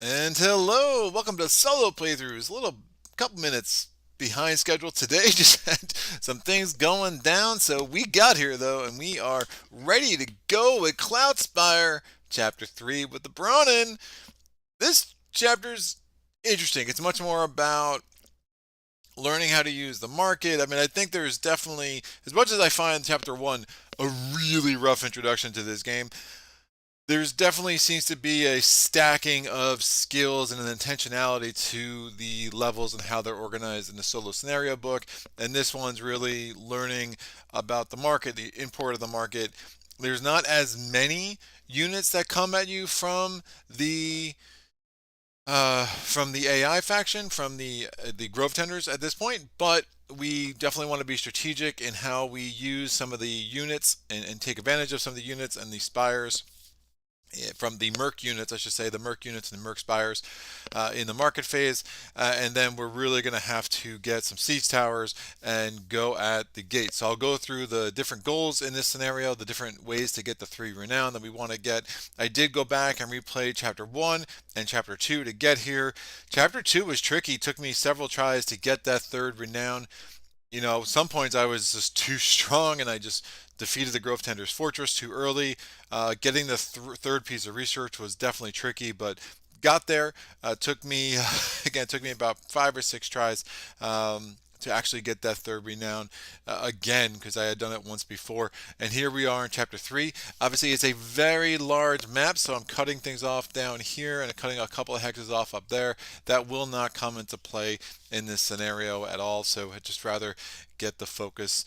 And hello, welcome to solo playthroughs. A little couple minutes behind schedule today. Just had some things going down, so we got here though, and we are ready to go with Cloudspire Chapter 3 with the Brawnen. This chapter's interesting. It's much more about learning how to use the market. I mean, I think there's definitely, as much as I find Chapter 1 a really rough introduction to this game, there's definitely seems to be a stacking of skills and an intentionality to the levels and how they're organized in the solo scenario book. And this one's really learning about the market, the import of the market. There's not as many units that come at you from the AI faction, from the Grovetenders at this point, but we definitely want to be strategic in how we use some of the units and take advantage of some of the units and the spires from the Merc units, I should say, the Merc units and the Merc Spires in the market phase. And then we're really going to have to get some siege towers and go at the gate. So I'll go through the different goals in this scenario, the different ways to get the 3 renown that we want to get. I did go back and replay Chapter 1 and Chapter 2 to get here. Chapter 2 was tricky. It took me several tries to get that 3rd renown. Some points I was just too strong and I just defeated the Grovetenders Fortress too early. Getting the third piece of research was definitely tricky, but got there. Took me, again, it took me about 5 or 6 tries to actually get that 3rd renown again because I had done it once before. And here we are in Chapter 3. Obviously, it's a very large map, so I'm cutting things off down here and cutting a couple of hexes off up there. That will not come into play in this scenario at all, so I'd just rather get the focus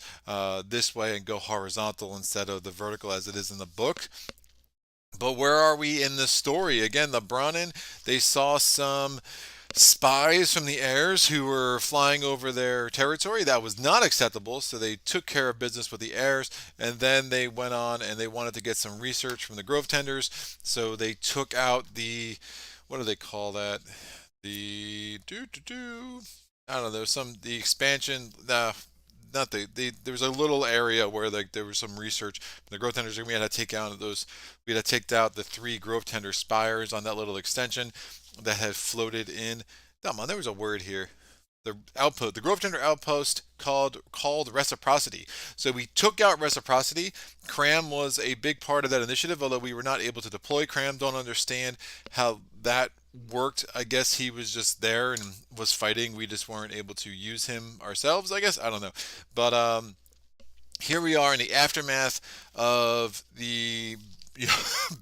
this way and go horizontal instead of the vertical as it is in the book. But where are we in the story? Again, the Brawnen, they saw some spies from the heirs who were flying over their territory. That was not acceptable, so they took care of business with the heirs, and then they went on and they wanted to get some research from the Grovetenders, so they took out the, what do they call that? The I don't know. There's the expansion. Not there was a little area where there was some research. The Grovetenders, we had to take out those. We had to take out the 3 Grovetender spires on that little extension that had floated in. Come on, there was a word here. The outpost, the Grovetender outpost called reciprocity. So we took out reciprocity. Cram was a big part of that initiative, although we were not able to deploy Cram. Don't understand how that worked. I guess he was just there and was fighting. We just weren't able to use him ourselves, I guess. I don't know. But here we are in the aftermath of the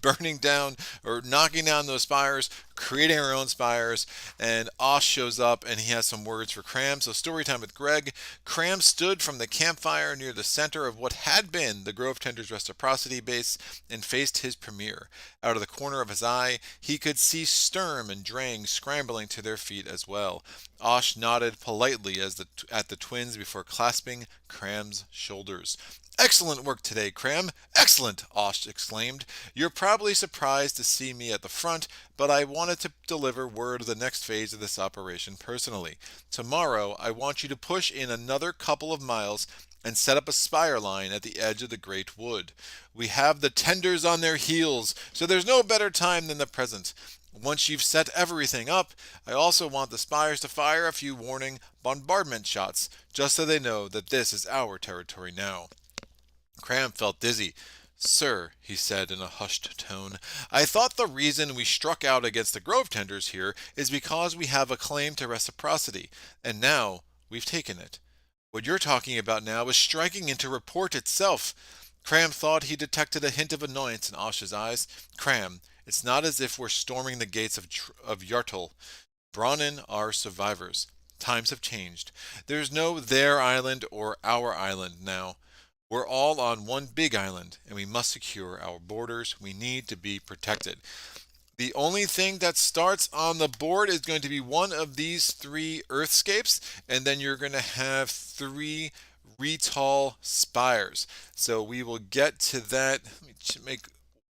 burning down or knocking down those spires, creating our own spires, and Osh shows up and he has some words for Cram. So story time with Greg. Cram stood from the campfire near the center of what had been the Grovetenders reciprocity base and faced his premier. Out of the corner of his eye, he could see Sturm and Drang scrambling to their feet as well. Osh nodded politely at the twins before clasping Cram's shoulders. Excellent work today, Cram. Excellent, Osh exclaimed. You're probably surprised to see me at the front, but I wanted to deliver word of the next phase of this operation personally. Tomorrow, I want you to push in another couple of miles and set up a spire line at the edge of the Great Wood. We have the tenders on their heels, so there's no better time than the present. Once you've set everything up, I also want the spires to fire a few warning bombardment shots, just so they know that this is our territory now. Cram felt dizzy. Sir, he said in a hushed tone, I thought the reason we struck out against the Grovetenders here is because we have a claim to reciprocity, and now we've taken it. What you're talking about now is striking into report itself. Cram thought he detected a hint of annoyance in Osh's eyes. Cram, it's not as if we're storming the gates of Yartle. Brawnen are survivors. Times have changed. There's no their island or our island now. We're all on one big island, and we must secure our borders. We need to be protected. The only thing that starts on the board is going to be one of these 3 earthscapes, and then you're going to have 3 retall spires. So we will get to that. Let me make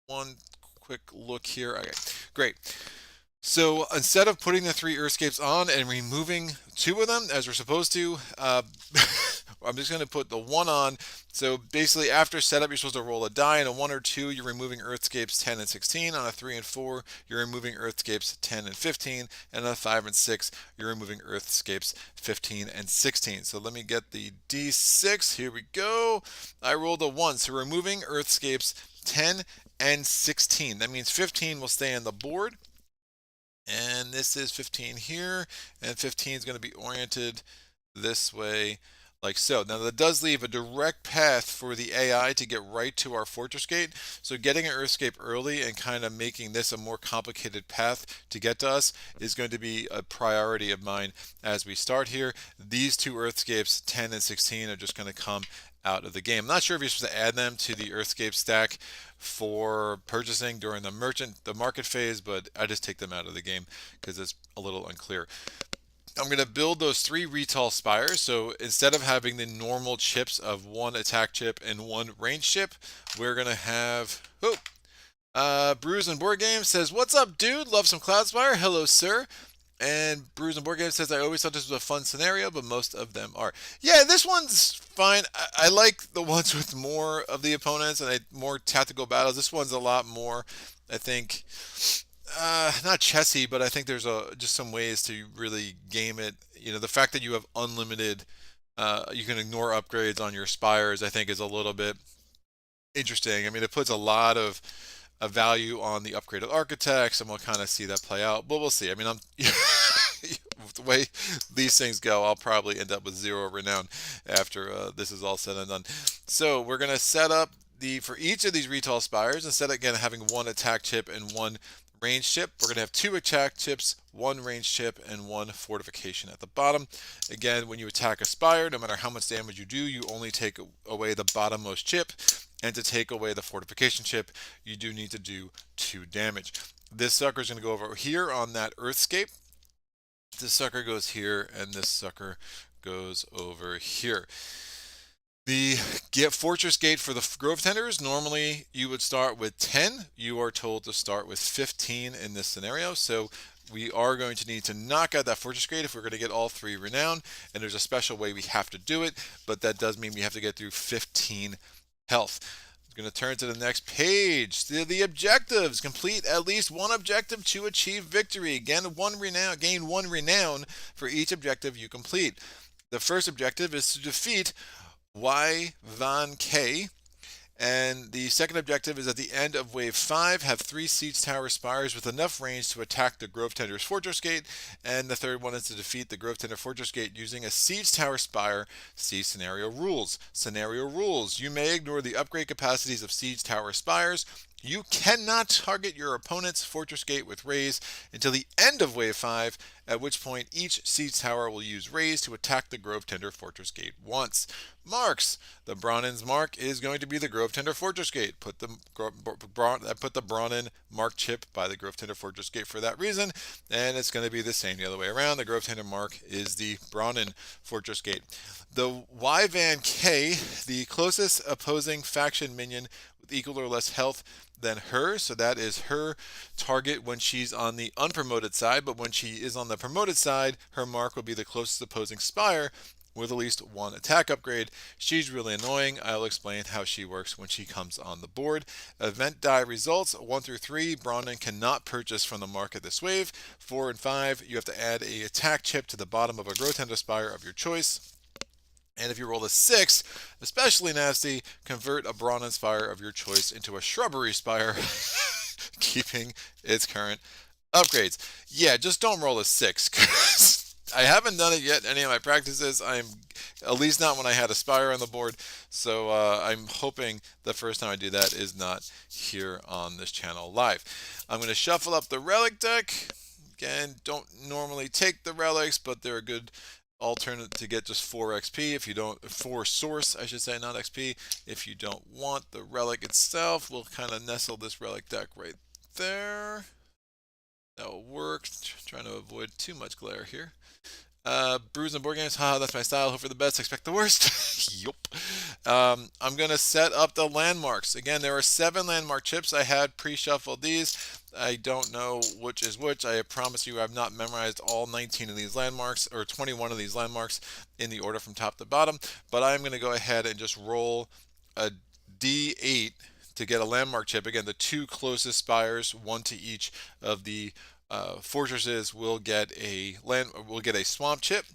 one quick look here. Okay, great. So instead of putting the 3 earthscapes on and removing 2 of them as we're supposed to, I'm just going to put the 1 on. So basically, after setup, you're supposed to roll a die, and a 1 or 2, you're removing Earthscapes 10 and 16. On a 3 and 4, you're removing Earthscapes 10 and 15. And on a 5 and 6, you're removing Earthscapes 15 and 16. So let me get the D6. Here we go. I rolled a 1, so removing Earthscapes 10 and 16. That means 15 will stay on the board. And this is 15 here, and 15 is going to be oriented this way, like so. Now that does leave a direct path for the AI to get right to our fortress gate. So getting an Earthscape early and kind of making this a more complicated path to get to us is going to be a priority of mine as we start here. These two Earthscapes, 10 and 16, are just going to come out of the game. I'm not sure if you're supposed to add them to the Earthscape stack for purchasing during the market phase, but I just take them out of the game because it's a little unclear. I'm going to build those 3 retail spires. So instead of having the normal chips of 1 attack chip and 1 range chip, we're going to have Brews and Board Game says, "What's up, dude? Love some Cloudspire." Hello, sir. And Brews and Board Game says, "I always thought this was a fun scenario, but most of them are." Yeah, this one's fine. I like the ones with more of the opponents and more tactical battles. This one's a lot more, I think, not chessy, but I think there's just some ways to really game it. You know, the fact that you have unlimited, you can ignore upgrades on your spires, I think is a little bit interesting. I mean, it puts a lot of a value on the upgraded architects, and we'll kind of see that play out. But we'll see. I mean, the way these things go, I'll probably end up with 0 renown after this is all said and done. So we're gonna set up for each of these retail spires, instead of again having 1 attack chip and 1 range chip, we're gonna have 2 attack chips, 1 range chip, and 1 fortification at the bottom. Again, when you attack a spire, no matter how much damage you do, you only take away the bottommost chip. And to take away the fortification chip, you do need to do 2 damage. This sucker is going to go over here on that Earthscape. This sucker goes here, and this sucker goes over here. The fortress gate for the Grovetenders, normally you would start with 10. You are told to start with 15 in this scenario. So we are going to need to knock out that fortress gate if we're going to get all 3 renown. And there's a special way we have to do it, but that does mean we have to get through 15 health. I'm going to turn to the next page. The objectives. Complete at least 1 objective to achieve victory. Gain 1 renown for each objective you complete. The first objective is to defeat Y Van K. And the second objective is at the end of Wave 5, have 3 Siege Tower Spires with enough range to attack the Grovetenders Fortress Gate. And the third one is to defeat the Grovetender Fortress Gate using a Siege Tower Spire. See Scenario Rules. Scenario Rules. You may ignore the upgrade capacities of Siege Tower Spires. You cannot target your opponent's Fortress Gate with Raze until the end of Wave 5, at which point each Siege Tower will use Raze to attack the Grovetender Fortress Gate once. Marks. The Brawnen's mark is going to be the Grovetender Fortress Gate. Put the Brawnen mark chip by the Grovetender Fortress Gate for that reason, and it's going to be the same the other way around. The Grovetender mark is the Brawnen Fortress Gate. The Y Van K, the closest opposing faction minion with equal or less health than her, so that is her target when she's on the unpromoted side, but when she is on the promoted side, her mark will be the closest opposing spire with at least 1 attack upgrade. She's really annoying. I'll explain how she works when she comes on the board. Event die results 1 through 3, Brawnen cannot purchase from the market this wave. 4 and 5, you have to add a attack chip to the bottom of a Grovetender Spire of your choice. And if you roll a 6, especially nasty, convert a Brawnen Spire of your choice into a Shrubbery Spire, keeping its current upgrades. Yeah, just don't roll a 6, because I haven't done it yet in any of my practices. At least not when I had a Spire on the board. So I'm hoping the first time I do that is not here on this channel live. I'm going to shuffle up the Relic deck. Again, don't normally take the Relics, but they're a good alternate to get just 4 XP if you don't, 4 source I should say, not XP. If you don't want the relic itself, we'll kind of nestle this relic deck right there. That'll work. Trying to avoid too much glare here. Brews and Board Games, haha, that's my style. Hope for the best, expect the worst. Yup. I'm going to set up the landmarks. Again, there are 7 landmark chips. I had pre-shuffled these. I don't know which is which. I promise you I've not memorized all 19 of these landmarks, or 21 of these landmarks in the order from top to bottom, but I'm going to go ahead and just roll a D8 to get a landmark chip. Again, the 2 closest spires, one to each of the fortresses, will get a swamp chip.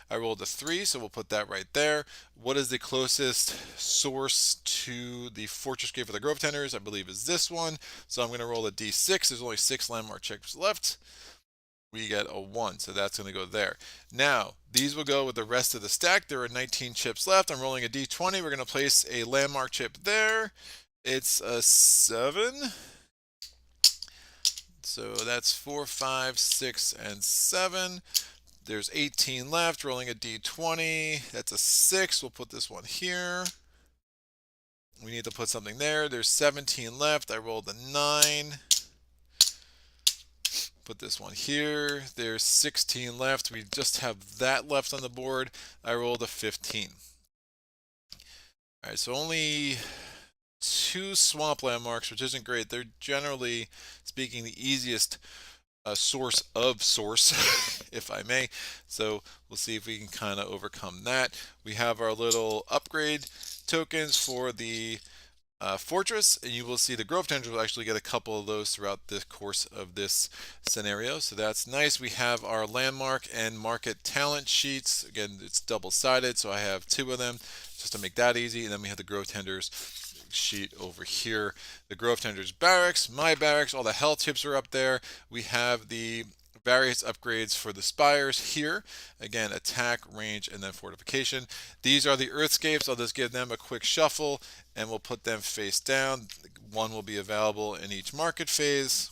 I rolled a 3, so we'll put that right there. What is the closest source to the fortress gate for the Grovetenders? I believe is this one. So I'm going to roll a D6. There's only 6 landmark chips left. We get a 1, so that's going to go there. Now, these will go with the rest of the stack. There are 19 chips left. I'm rolling a D20. We're going to place a landmark chip there. It's a 7. So that's 4, 5, 6, and 7. There's 18 left. Rolling a D20. That's a 6. We'll put this one here. We need to put something there. There's 17 left. I rolled a 9. Put this one here. There's 16 left. We just have that left on the board. I rolled a 15. All right, so only 2 swamp landmarks, which isn't great. They're generally speaking the easiest source of source, if I may. So we'll see if we can kind of overcome that. We have our little upgrade tokens for the fortress, and you will see the Grovetenders will actually get a couple of those throughout the course of this scenario, so that's nice. We have our landmark and market talent sheets. Again, it's double-sided, so I have 2 of them just to make that easy, and then we have the Grovetenders sheet over here. The Grovetenders barracks, my barracks, all the health tips are up there. We have the various upgrades for the spires here. Again, attack, range, and then fortification. These are the earthscapes. I'll just give them a quick shuffle and we'll put them face down. 1 will be available in each market phase.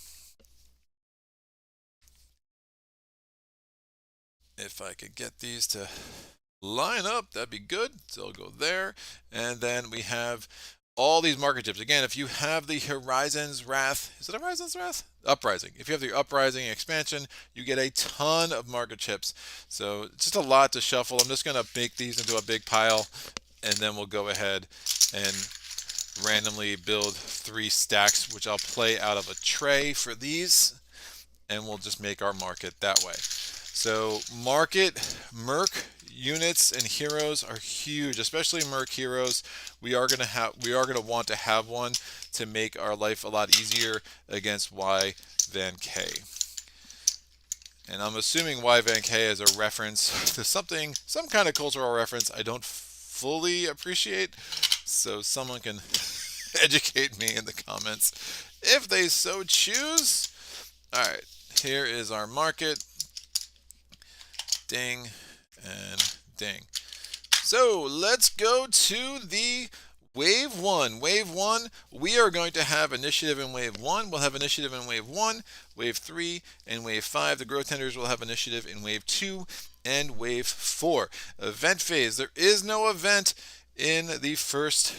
If I could get these to line up, that'd be good. So I'll go there. And then we have all these market chips. Again, if you have the Horizon's Wrath, is it Horizon's Wrath? Uprising. If you have the Uprising expansion, you get a ton of market chips. So it's just a lot to shuffle. I'm just going to make these into a big pile, and then we'll go ahead and randomly build 3 stacks, which I'll play out of a tray for these, and we'll just make our market that way. So market, merc units and heroes are huge, especially merc heroes. We are going to want to have one to make our life a lot easier against Y Van K. And I'm assuming Y Van K is a reference to something, some kind of cultural reference I don't fully appreciate. So someone can educate me in the comments if they so choose. All right, here is our market. Ding and ding. So let's go to the wave 1. Wave 1, we are going to have initiative in wave 1. We'll have initiative in wave 1, wave 3, and wave 5. The Grovetenders will have initiative in wave 2 and wave 4. Event phase. There is no event in the first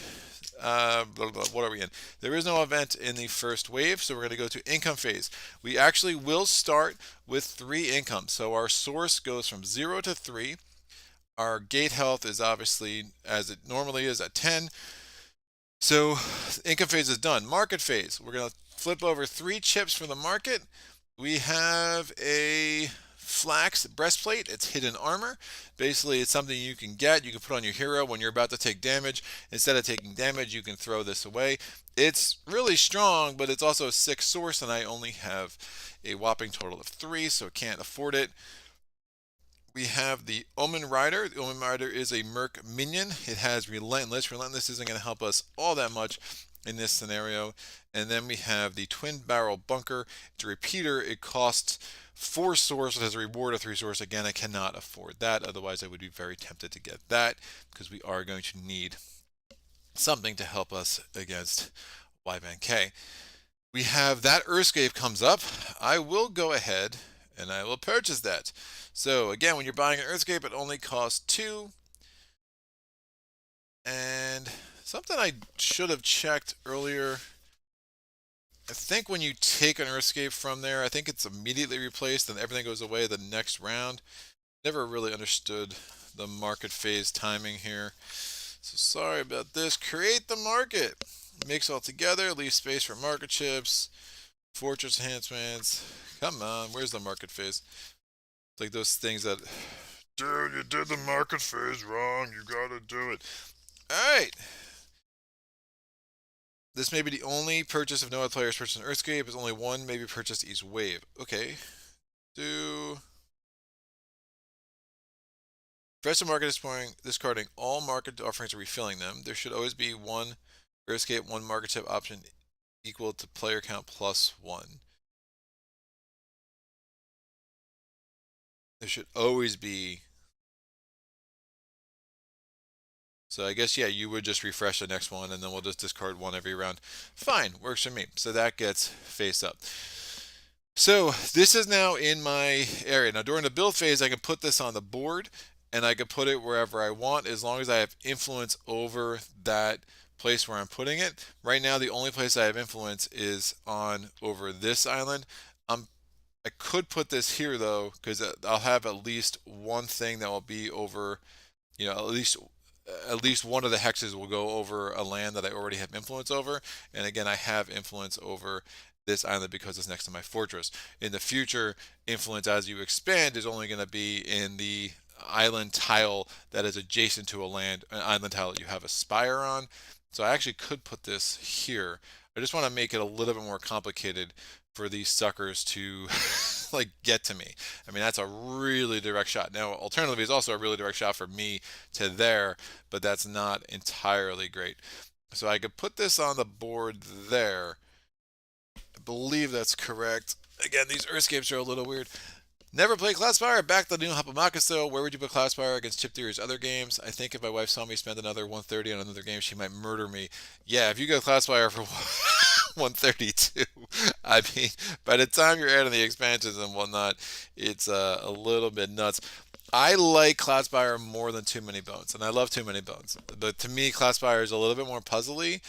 what are we in? There is no event in the first wave, so we're going to go to income phase. We actually will start with 3 income. So our source goes from 0 to 3. Our gate health is obviously, as it normally is, at 10. So income phase is done. Market phase. We're going to flip over 3 chips for the market. We have a flax breastplate. It's hidden armor. Basically, it's something you can get. You can put on your hero when you're about to take damage. Instead of taking damage, you can throw this away. It's really strong, but it's also a 6 source, and I only have a whopping total of 3, so can't afford it. We have the Omen Rider. The Omen Rider is a merc minion. It has Relentless. Relentless isn't going to help us all that much in this scenario. And then we have the Twin Barrel Bunker. It's a repeater. It costs 4 source. It has a reward of 3 source. Again, I cannot afford that. Otherwise, I would be very tempted to get that because we are going to need something to help us against Y Van K. We have that Earthscape comes up. I will go ahead and I will purchase that. So again, when you're buying an Earthscape, it only costs 2. And something I should have checked earlier, I think when you take an Earthscape from there, I think it's immediately replaced and everything goes away the next round. Never really understood the market phase timing here. So sorry about this. Create the market. Mix all together. Leave space for market chips. Fortress enhancements. Come on, where's the market phase? It's like those things that, dude, you did the market phase wrong. You gotta do it. All right. This may be the only purchase if no other players purchase an Earthscape. It's only one may be purchased each wave. Okay. Do Fresh market discarding all market offerings and refilling them. There should always be one Earthscape, one market chip option equal to player count plus one. There should always be. So I guess, yeah, you would just refresh the next one and then we'll just discard one every round. Fine, works for me. So that gets face up. So this is now in my area. Now during the build phase, I can put this on the board and I can put it wherever I want as long as I have influence over that place where I'm putting it. Right now, the only place I have influence is on over this island. I could put this here though, because I'll have at least one thing that will be over, at least one of the hexes will go over a land that I already have influence over. And again, I have influence over this island because it's next to my fortress. In the future, influence as you expand is only going to be in the island tile that is adjacent to an island tile that you have a spire on. So I actually could put this here. I just want to make it a little bit more complicated for these suckers to like get to me. I mean, that's a really direct shot. Now, alternatively, is also a really direct shot for me to there, but that's not entirely great. So I could put this on the board there. I believe that's correct. Again, these Earthscapes are a little weird. Never played Cloudspire. Back to the new Hapamaka still. Where would you put Cloudspire against Chip Theory's other games? I think if my wife saw me spend another 130 on another game, she might murder me. Yeah, if you go Cloudspire for 132, I mean, by the time you're adding the expansions and whatnot, it's a little bit nuts. I like Cloudspire more than Too Many Bones, and I love Too Many Bones. But to me, Cloudspire is a little bit more puzzly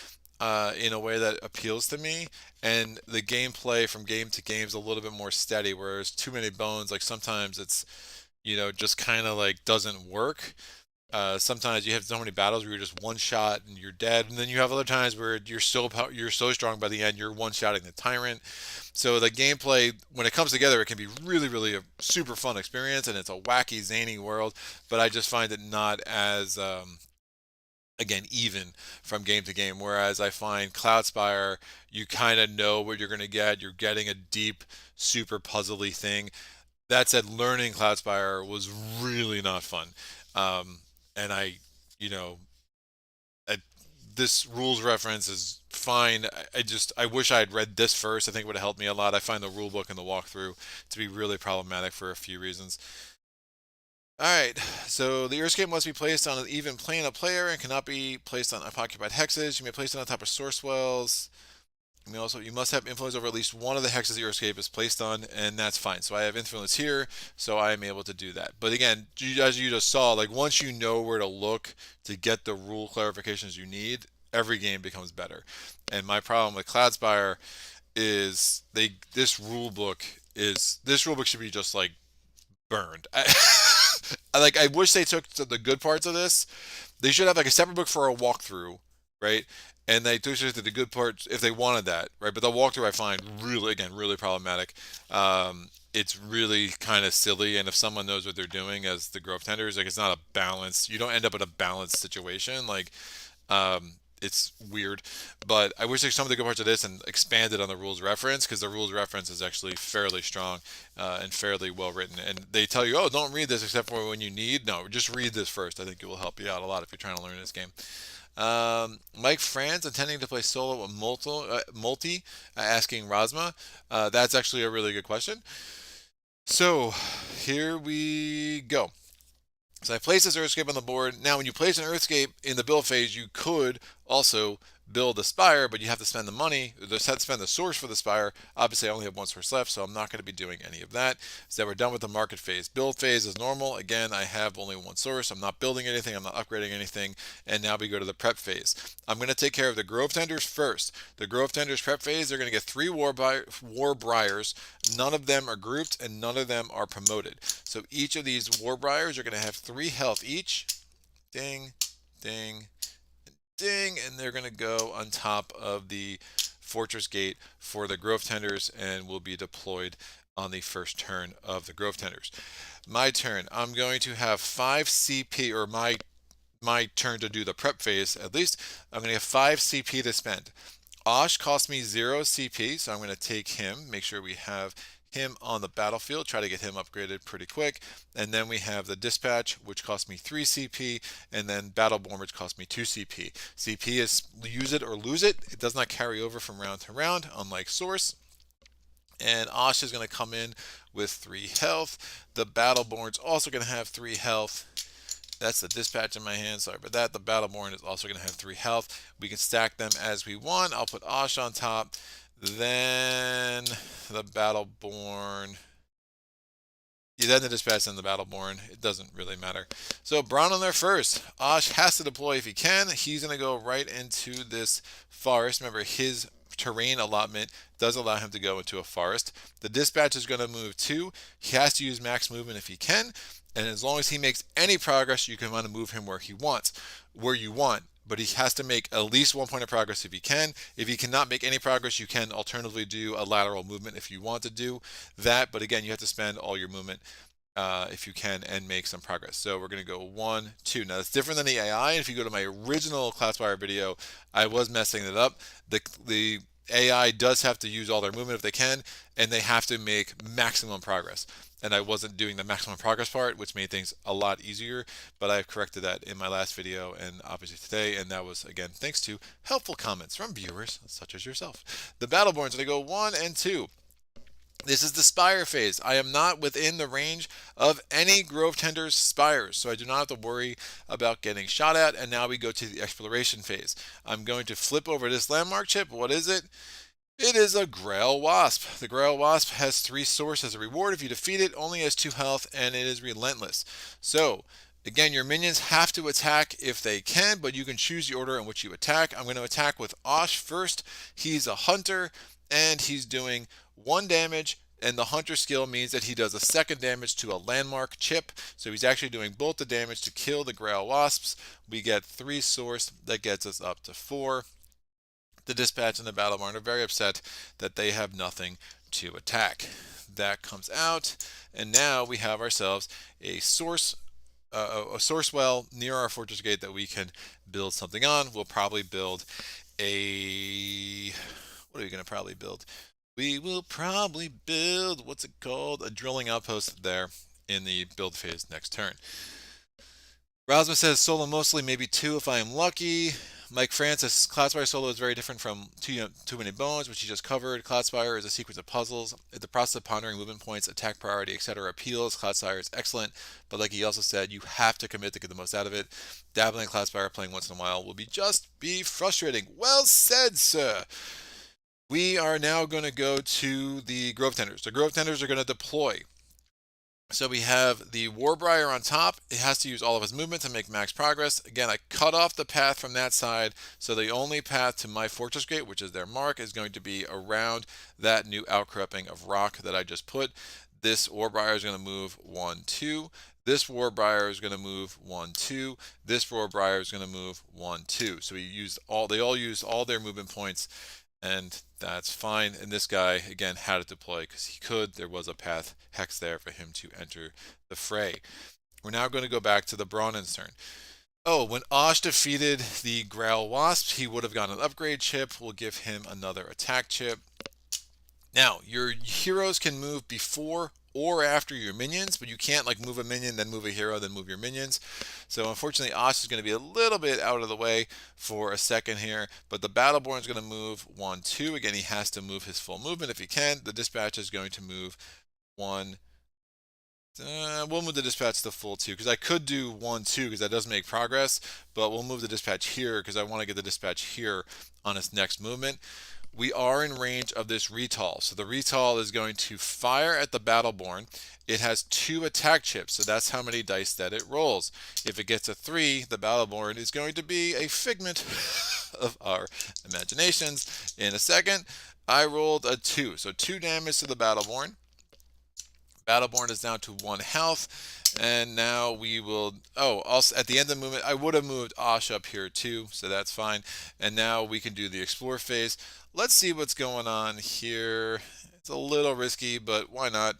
in a way that appeals to me, and the gameplay from game to game is a little bit more steady. Whereas Too Many Bones, like sometimes it's just kind of like doesn't work. Sometimes you have so many battles where you're just one shot and you're dead, and then you have other times where you're so strong by the end you're one shotting the tyrant. So the gameplay, when it comes together, it can be really, really a super fun experience, and it's a wacky, zany world. But I just find it not as again even from game to game. Whereas I find Cloudspire, you kind of know what you're going to get. You're getting a deep, super puzzly thing. That said, learning Cloudspire was really not fun. And you know, I, this rules reference is fine. I wish I had read this first. I think it would have helped me a lot. I find the rule book and the walkthrough to be really problematic for a few reasons. Alright, so the Earthscape must be placed on an even plane of player and cannot be placed on unoccupied hexes. You may place it on top of source wells. You must have influence over at least one of the hexes the Earthscape is placed on, and that's fine. So I have influence here, so I am able to do that. But again, as you just saw, like once you know where to look to get the rule clarifications you need, every game becomes better. And my problem with Cloudspire is this rule book should be just like burned. I wish they took the good parts of this. They should have like a separate book for a walkthrough, right? And they took the good parts if they wanted that, right? But the walkthrough I find really problematic. It's really kind of silly, and if someone knows what they're doing as the Grovetenders, like it's not a balance. You don't end up in a balanced situation. Like it's weird, but I wish there's some of the good parts of this and expanded on the rules reference because the rules reference is actually fairly strong and fairly well written. And they tell you, oh, don't read this except for when you need. No, just read this first. I think it will help you out a lot if you're trying to learn this game. Mike Franz intending to play solo with multi asking Rasma. That's actually a really good question. So here we go. So I place this Earthscape on the board. Now, when you place an Earthscape in the build phase, you could also build a Spire, but you have to spend the money, spend the source for the Spire. Obviously, I only have one source left, so I'm not going to be doing any of that. So we're done with the market phase. Build phase is normal. Again, I have only one source. I'm not building anything. I'm not upgrading anything. And now we go to the prep phase. I'm going to take care of the Grovetenders first. The Grovetenders prep phase, they're going to get 3 War Briars. None of them are grouped, and none of them are promoted. So each of these War Briars are going to have 3 health each. Ding, ding, ding, and they're going to go on top of the fortress gate for the Grovetenders and will be deployed on the first turn of the Grovetenders. My turn, I'm going to have 5 CP, or my turn to do the prep phase at least. I'm going to have 5 CP to spend. Osh cost me 0 CP, so I'm going to take him, make sure we have him on the battlefield, try to get him upgraded pretty quick. And then we have the dispatch, which cost me 3 CP, and then Battleborn, which cost me 2 CP. CP is use it or lose it. It does not carry over from round to round, unlike Source. And Osh is going to come in with 3 health. The Battleborn's also going to have 3 health. That's the dispatch in my hand. Sorry about that. The Battleborn is also going to have 3 health. We can stack them as we want. I'll put Osh on top. Then the Battleborn. Yeah, then the dispatch and the Battleborn. It doesn't really matter. So Brawnen there first. Osh has to deploy if he can. He's going to go right into this forest. Remember, his terrain allotment does allow him to go into a forest. The dispatch is going to move 2. He has to use max movement if he can. And as long as he makes any progress, you can want to move him where you want. But he has to make at least 1 point of progress if he can. If he cannot make any progress, you can alternatively do a lateral movement if you want to do that. But again, you have to spend all your movement if you can and make some progress. So we're going to go 1, 2. Now that's different than the AI. If you go to my original Cloudspire video, I was messing it up. The AI does have to use all their movement if they can, and they have to make maximum progress. And I wasn't doing the maximum progress part, which made things a lot easier, but I've corrected that in my last video and obviously today, and that was, again, thanks to helpful comments from viewers such as yourself. The Battleborns, they go 1 and 2. This is the Spire phase. I am not within the range of any Grovetenders Spires, so I do not have to worry about getting shot at, and now we go to the Exploration phase. I'm going to flip over this landmark chip. What is it? It is a Grail Wasp. The Grail Wasp has 3 source as a reward. If you defeat it, only has 2 health, and it is relentless. So, again, your minions have to attack if they can, but you can choose the order in which you attack. I'm going to attack with Osh first. He's a hunter, and he's doing 1 damage, and the hunter skill means that he does a 2nd damage to a landmark chip. So he's actually doing both the damage to kill the Grail Wasps. We get 3 source. That gets us up to 4. The dispatch and the Battleborn are very upset that they have nothing to attack. That comes out, and now we have ourselves a source well near our fortress gate that we can build something on. We'll probably build a... What are we going to probably build? We will probably build, what's it called? A drilling outpost there in the build phase next turn. Rosma says solo mostly, maybe 2 if I am lucky. Mike Francis, Cloudspire solo is very different from Too Many Bones, which he just covered. Cloudspire is a sequence of puzzles. The process of pondering movement points, attack priority, etc. appeals. Cloudspire is excellent, but like he also said, you have to commit to get the most out of it. Dabbling in Cloudspire, playing once in a while, will just be frustrating. Well said, sir. We are now going to go to the Grovetenders. The Grovetenders are going to deploy. So we have the Briar on top. It has to use all of its movement to make max progress. Again, I cut off the path from that side, so the only path to my fortress gate, which is their mark, is going to be around that new outcropping of rock that I just put. This Briar is going to move 1, 2. This Briar is going to move 1, 2. This Briar is going to move 1, 2. So they all used all their movement points, and that's fine. And this guy, again, had to deploy because he could. There was a path hex there for him to enter the fray. We're now going to go back to the Brawnen's turn. Oh, when Osh defeated the Grail Wasp, he would have gotten an upgrade chip. We'll give him another attack chip. Now, your heroes can move before or after your minions, but you can't like move a minion, then move a hero, then move your minions. So unfortunately, Osh is going to be a little bit out of the way for a second here, but the Battleborn is going to move 1, 2. Again, he has to move his full movement if he can. The dispatch is going to move 1. We'll move the dispatch to full 2 because I could do 1, 2 because that does make progress, but we'll move the dispatch here because I want to get the dispatch here on its next movement. We are in range of this Retall. So the Retall is going to fire at the Battleborn. It has 2 attack chips, so that's how many dice that it rolls. If it gets a 3, the Battleborn is going to be a figment of our imaginations. In a second, I rolled a 2. So 2 damage to the Battleborn. Battleborn is down to 1 health. And now we will, oh, also at the end of the movement, I would have moved Osh up here too, so that's fine. And now we can do the explore phase. Let's see what's going on here. It's a little risky, but why not?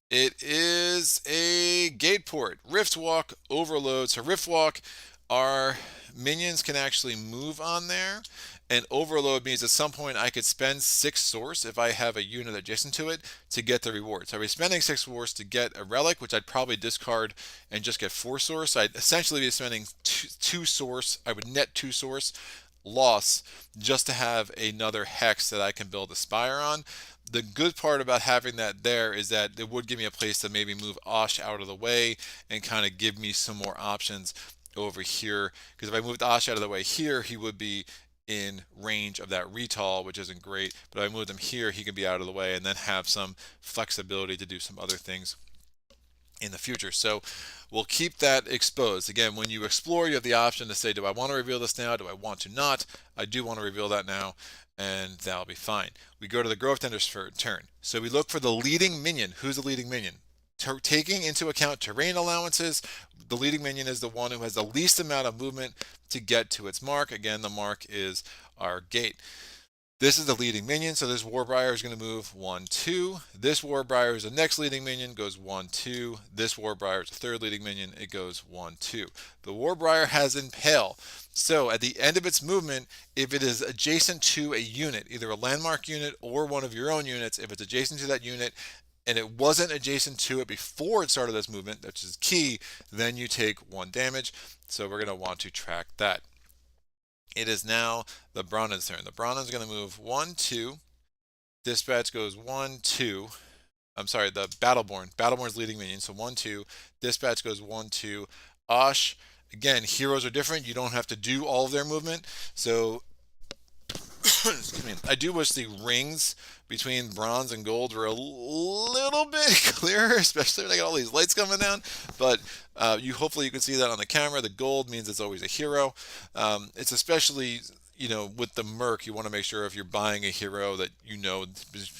It is a gate port. Rift Walk overload. So Rift Walk, our minions can actually move on there. And overload means at some point I could spend 6 source if I have a unit adjacent to it to get the reward. So I'd be spending 6 source to get a relic, which I'd probably discard and just get 4 source. So I'd essentially be spending 2 source. I would net 2 source loss just to have another hex that I can build a spire on. The good part about having that there is that it would give me a place to maybe move Osh out of the way and kind of give me some more options over here. Because if I moved Osh out of the way here, he would be in range of that retall, which isn't great. But if I moved him here, he can be out of the way and then have some flexibility to do some other things in the future. So we'll keep that exposed. Again, when you explore, you have the option to say, do I want to reveal this now? Do I want to not? I do want to reveal that now, and that'll be fine. We go to the Grovetenders for turn. So we look for the leading minion. Who's the leading minion? Taking into account terrain allowances, the leading minion is the one who has the least amount of movement to get to its mark. Again, the mark is our gate. This is the leading minion, so this Warbriar is going to move 1, 2. This Warbriar is the next leading minion, goes 1, 2. This Warbriar is the third leading minion, it goes 1, 2. The Warbriar has Impale, so at the end of its movement, if it is adjacent to a unit, either a landmark unit or one of your own units, if it's adjacent to that unit and it wasn't adjacent to it before it started this movement, which is key, then you take 1 damage. So we're going to want to track that. It is now the Brawnen's turn. The Brawnen's going to move 1, 2. Dispatch goes 1, 2. I'm sorry, the Battleborn. Battleborn's leading minion, so 1, 2. Dispatch goes 1, 2. Osh, again, heroes are different. You don't have to do all of their movement. So, excuse me. I do wish the rings between bronze and gold were a little bit clearer, especially when I got all these lights coming down. But hopefully you can see that on the camera. The gold means it's always a hero. It's especially with the merc, you want to make sure if you're buying a hero that the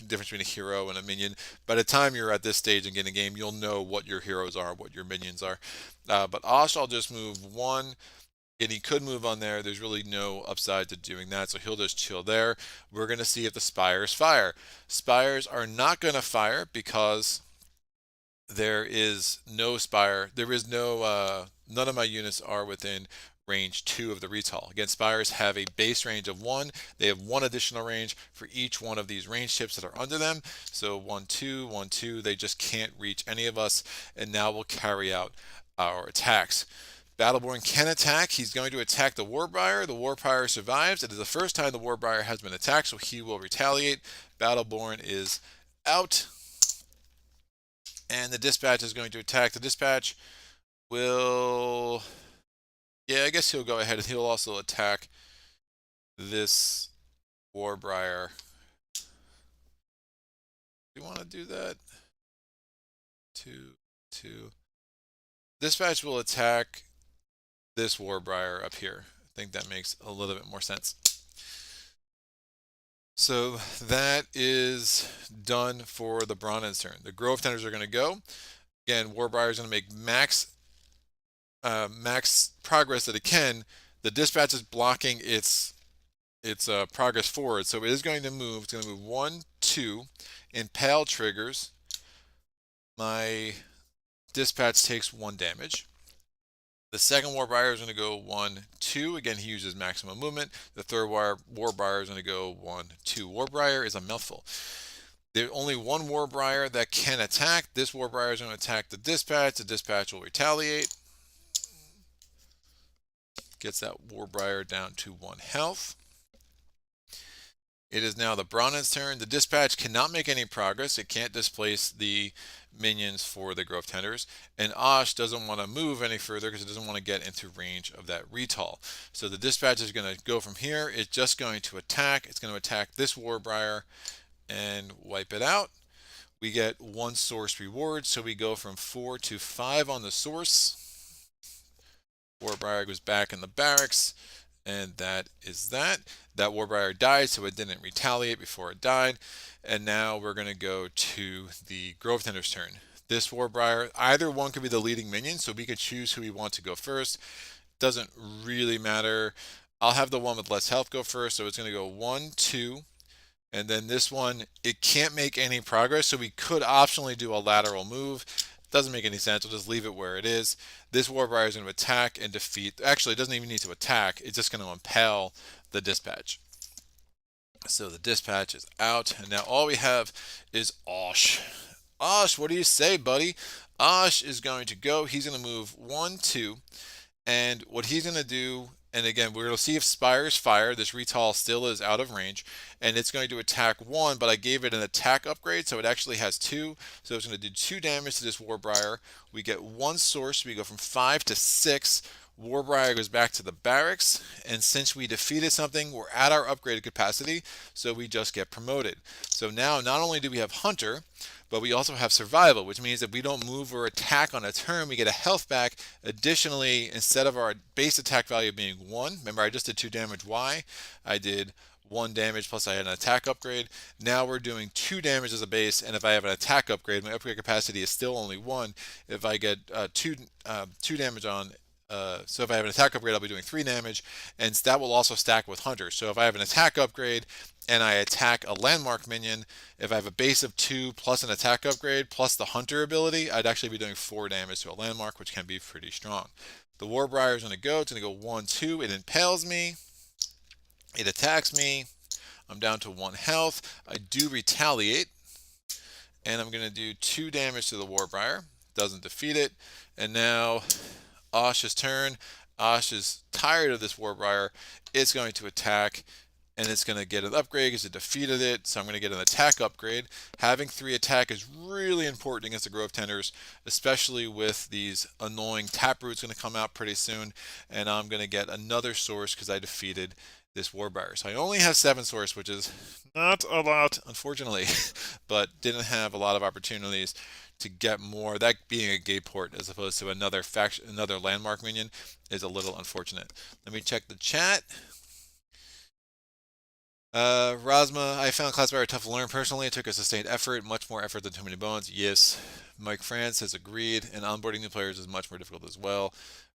difference between a hero and a minion. By the time you're at this stage and getting a game, you'll know what your heroes are, what your minions are. But Osh, I'll just move 1. And he could move on there. There's really no upside to doing that, so he'll just chill there. We're going to see if the Spires fire. Spires are not going to fire because there is no Spire. There is no, none of my units are within range 2 of the retall. Again, Spires have a base range of 1. They have 1 additional range for each one of these range chips that are under them. So 1, 2, 1, 2. They just can't reach any of us. And now we'll carry out our attacks. Battleborn can attack. He's going to attack the Warbriar. The Warbriar survives. It is the first time the Warbriar has been attacked, so he will retaliate. Battleborn is out. And the Dispatch is going to attack. The Dispatch will... Yeah, I guess he'll go ahead and he'll also attack this Warbriar. Do you want to do that? 2, 2. Dispatch will attack this Warbriar up here. I think that makes a little bit more sense. So that is done for the Brawnen's turn. The Grovetenders are going to go. Again, Warbriar is going to make max progress that it can. The Dispatch is blocking its progress forward, so it is going to move. It's going to move 1, 2. Impale triggers. My Dispatch takes 1 damage. The second Warbriar is going to go 1, 2. Again, he uses maximum movement. The third Warbriar is going to go 1, 2. Warbriar is a mouthful. There's only one Warbriar that can attack. This Warbriar is going to attack the Dispatch. The Dispatch will retaliate. Gets that Warbriar down to 1 health. It is now the Brawnen's turn. The Dispatch cannot make any progress. It can't displace the minions for the Grovetenders. And Osh doesn't want to move any further because it doesn't want to get into range of that retall. So the Dispatch is going to go from here. It's just going to attack. It's going to attack this Warbriar and wipe it out. We get 1 source reward. So we go from 4 to 5 on the source. Warbriar goes back in the barracks. And that is that. That Warbriar died, so it didn't retaliate before it died. And now we're going to go to the Grovetenders' turn. this Warbriar. Either one could be the leading minion, so we could choose who we want to go first. Doesn't really matter. I'll have the one with less health go first, so it's going to go 1, 2, and then this one, it can't make any progress, so we could optionally do a lateral move. Doesn't make any sense. We'll just leave it where it is. This Warbriar is going to attack and defeat. Actually, it doesn't even need to attack. It's just going to impale the dispatch. So the dispatch is out, and now all we have is Osh. Osh, what do you say, buddy? Osh is going to go. He's going to move 1, 2, and what he's going to do, and again, we're going to see if Spires fire. This Retall still is out of range, and it's going to attack 1, but I gave it an attack upgrade, so it actually has 2. So it's going to do 2 damage to this Warbriar. We get 1 source. We go from 5 to 6. Warbriar goes back to the barracks, and since we defeated something, we're at our upgraded capacity, so we just get promoted. So now, not only do we have Hunter, but we also have Survival, which means if we don't move or attack on a turn, we get a health back. Additionally, instead of our base attack value being 1, remember I just did 2 damage, why? I did 1 damage plus I had an attack upgrade. Now we're doing 2 damage as a base, and if I have an attack upgrade, my upgrade capacity is still only 1. If I get 2 damage on so if I have an attack upgrade, I'll be doing 3 damage, and that will also stack with Hunter. So if I have an attack upgrade and I attack a landmark minion, if I have a base of 2 plus an attack upgrade plus the Hunter ability, I'd actually be doing 4 damage to a landmark, which can be pretty strong. The Warbriar is going to go. It's going to go 1, 2. It impales me. It attacks me. I'm down to 1 health. I do retaliate, and I'm going to do 2 damage to the Warbriar. Doesn't defeat it, and now Osh's turn. Osh is tired of this Warbriar. It's going to attack, and it's going to get an upgrade because it defeated it. So I'm going to get an attack upgrade. Having 3 attack is really important against the Grovetenders, especially with these annoying Taproots going to come out pretty soon. And I'm going to get another source because I defeated this Warbriar. So I only have 7 source, which is not a lot, unfortunately, but didn't have a lot of opportunities to get more. That being a gate port as opposed to another faction, another landmark minion, is a little unfortunate. Let me check the chat. Rosma, I found Cloudspire tough to learn personally. It took a sustained effort, much more effort than Too Many Bones. Yes. Mike France has agreed, and onboarding new players is much more difficult as well.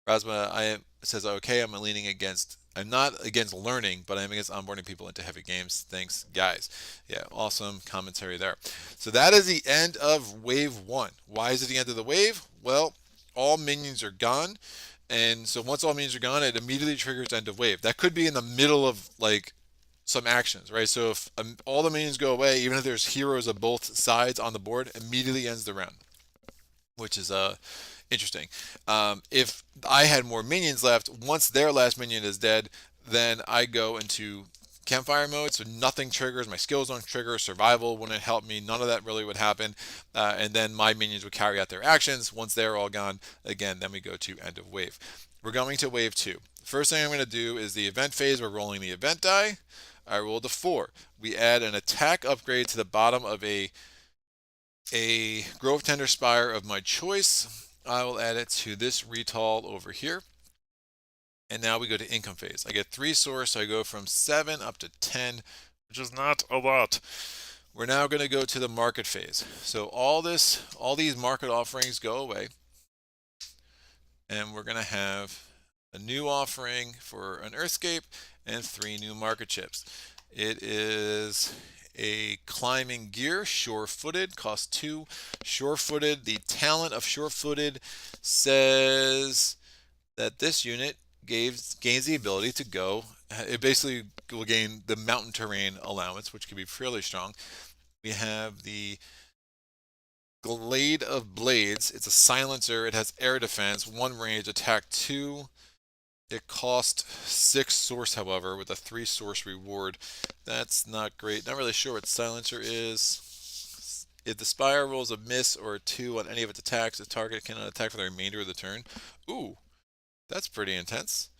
Rosma says, okay, I'm not against learning, but I'm against onboarding people into heavy games. Thanks, guys. Yeah, awesome commentary there. So that is the end of Wave 1. Why is it the end of the wave? Well, all minions are gone, and so once all minions are gone, it immediately triggers end of wave. That could be in the middle of, like, some actions, right? So if all the minions go away, even if there's heroes of both sides on the board, immediately ends the round, which is interesting. If I had more minions left, once their last minion is dead, then I go into campfire mode, so nothing triggers, my skills don't trigger, survival wouldn't help me, none of that really would happen, and then my minions would carry out their actions. Once they're all gone, again, then we go to end of wave. We're going to wave 2. First thing I'm going to do is the event phase. We're rolling the event die. I rolled a 4. We add an attack upgrade to the bottom of a Grovetender Spire of my choice. I will add it to this Retall over here. And now we go to income phase. I get 3 source, so I go from 7 up to 10, which is not a lot. We're now going to go to the market phase. So all these market offerings go away. And we're going to have a new offering for an Earthscape and 3 new market chips. It is a climbing gear, sure-footed, costs 2. Sure-footed, the talent of sure-footed says that this unit gains the ability to go. It basically will gain the mountain terrain allowance, which can be fairly strong. We have the Glade of Blades. It's a silencer. It has air defense, 1 range, attack 2. It cost 6 source, however, with a 3 source reward. That's not great. Not really sure what silencer is. If the Spire rolls a miss or a 2 on any of its attacks, the target cannot attack for the remainder of the turn. Ooh, that's pretty intense.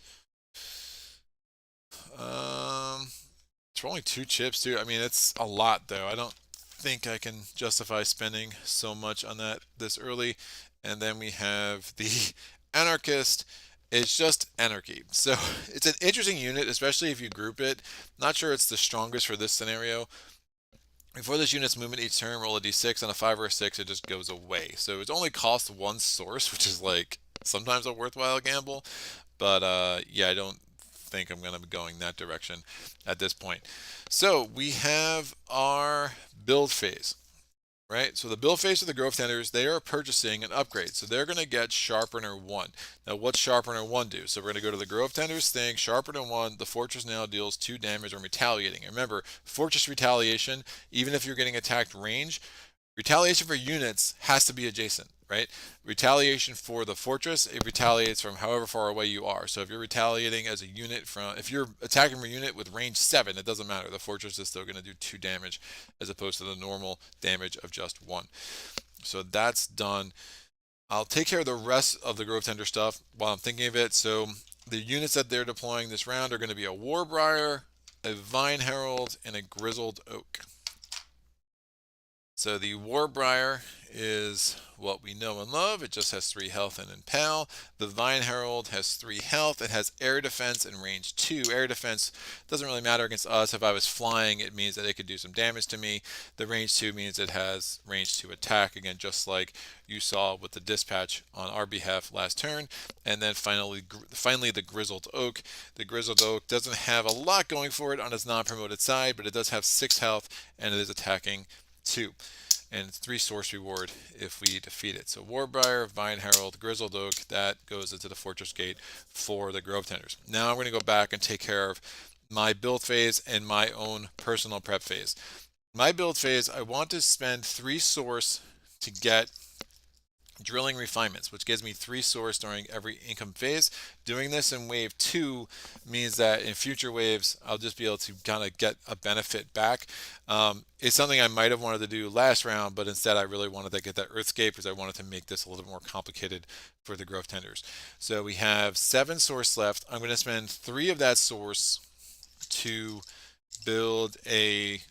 It's only 2 chips, too. I mean, it's a lot, though. I don't think I can justify spending so much on that this early. And then we have the Anarchist. It's just anarchy. So it's an interesting unit, especially if you group it. Not sure it's the strongest for this scenario. Before this unit's movement each turn, roll a d6. On a 5 or a 6, it just goes away. So it only costs one source, which is like sometimes a worthwhile gamble. But yeah, I don't think I'm going to be going that direction at this point. So we have our build phase. Right, so the build phase of the Grovetenders, they are purchasing an upgrade. So they're going to get Sharpener 1. Now, what's Sharpener 1 do? So we're going to go to the Grovetenders thing, Sharpener 1, the fortress now deals 2 damage when retaliating. Remember, fortress retaliation, even if you're getting attacked range, retaliation for units has to be adjacent, right? Retaliation for the fortress, it retaliates from however far away you are. So if you're retaliating as a unit if you're attacking from a unit with range 7, it doesn't matter. The fortress is still going to do 2 damage as opposed to the normal damage of just 1. So that's done. I'll take care of the rest of the Grovetender stuff while I'm thinking of it. So the units that they're deploying this round are going to be a War Briar, a Vine Herald, and a Grizzled Oak. So the Warbriar is what we know and love. It just has 3 health and Impale. The Vine Herald has 3 health. It has air defense and range 2. Air defense doesn't really matter against us. If I was flying, it means that it could do some damage to me. The range 2 means it has range 2 attack, again, just like you saw with the dispatch on our behalf last turn. And then finally the Grizzled Oak. The Grizzled Oak doesn't have a lot going for it on its non-promoted side, but it does have 6 health, and it is attacking 2, and 3 source reward if we defeat it. So Warbriar, Vine Herald, Grizzled Oak, that goes into the Fortress Gate for the Grovetenders. Now I'm going to go back and take care of my build phase and my own personal prep phase. My build phase, I want to spend 3 source to get drilling refinements, which gives me 3 source during every income phase. Doing this in wave 2 means that in future waves I'll just be able to kind of get a benefit back. It's something I might have wanted to do last round, but instead I really wanted to get that Earthscape because I wanted to make this a little bit more complicated for the Grovetenders. So we have 7 source left. I'm going to spend 3 of that source to build a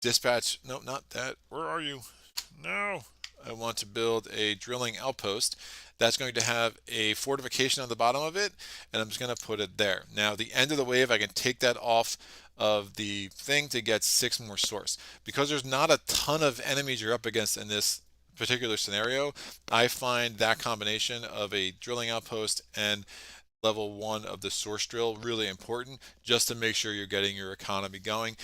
dispatch. No, not that. Where are you? No. I want to build a drilling outpost. That's going to have a fortification on the bottom of it, and I'm just going to put it there. Now, the end of the wave, I can take that off of the thing to get 6 more source. Because there's not a ton of enemies you're up against in this particular scenario, I find that combination of a drilling outpost and level 1 of the source drill really important, just to make sure you're getting your economy going.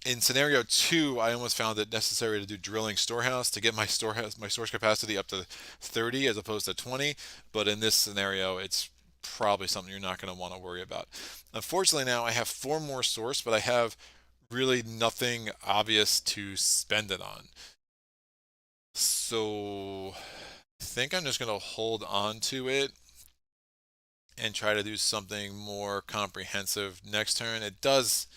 In scenario 2, I almost found it necessary to do drilling storehouse to get my source capacity up to 30 as opposed to 20. But in this scenario, it's probably something you're not going to want to worry about. Unfortunately, now I have 4 more source, but I have really nothing obvious to spend it on. So I think I'm just going to hold on to it and try to do something more comprehensive next turn. It does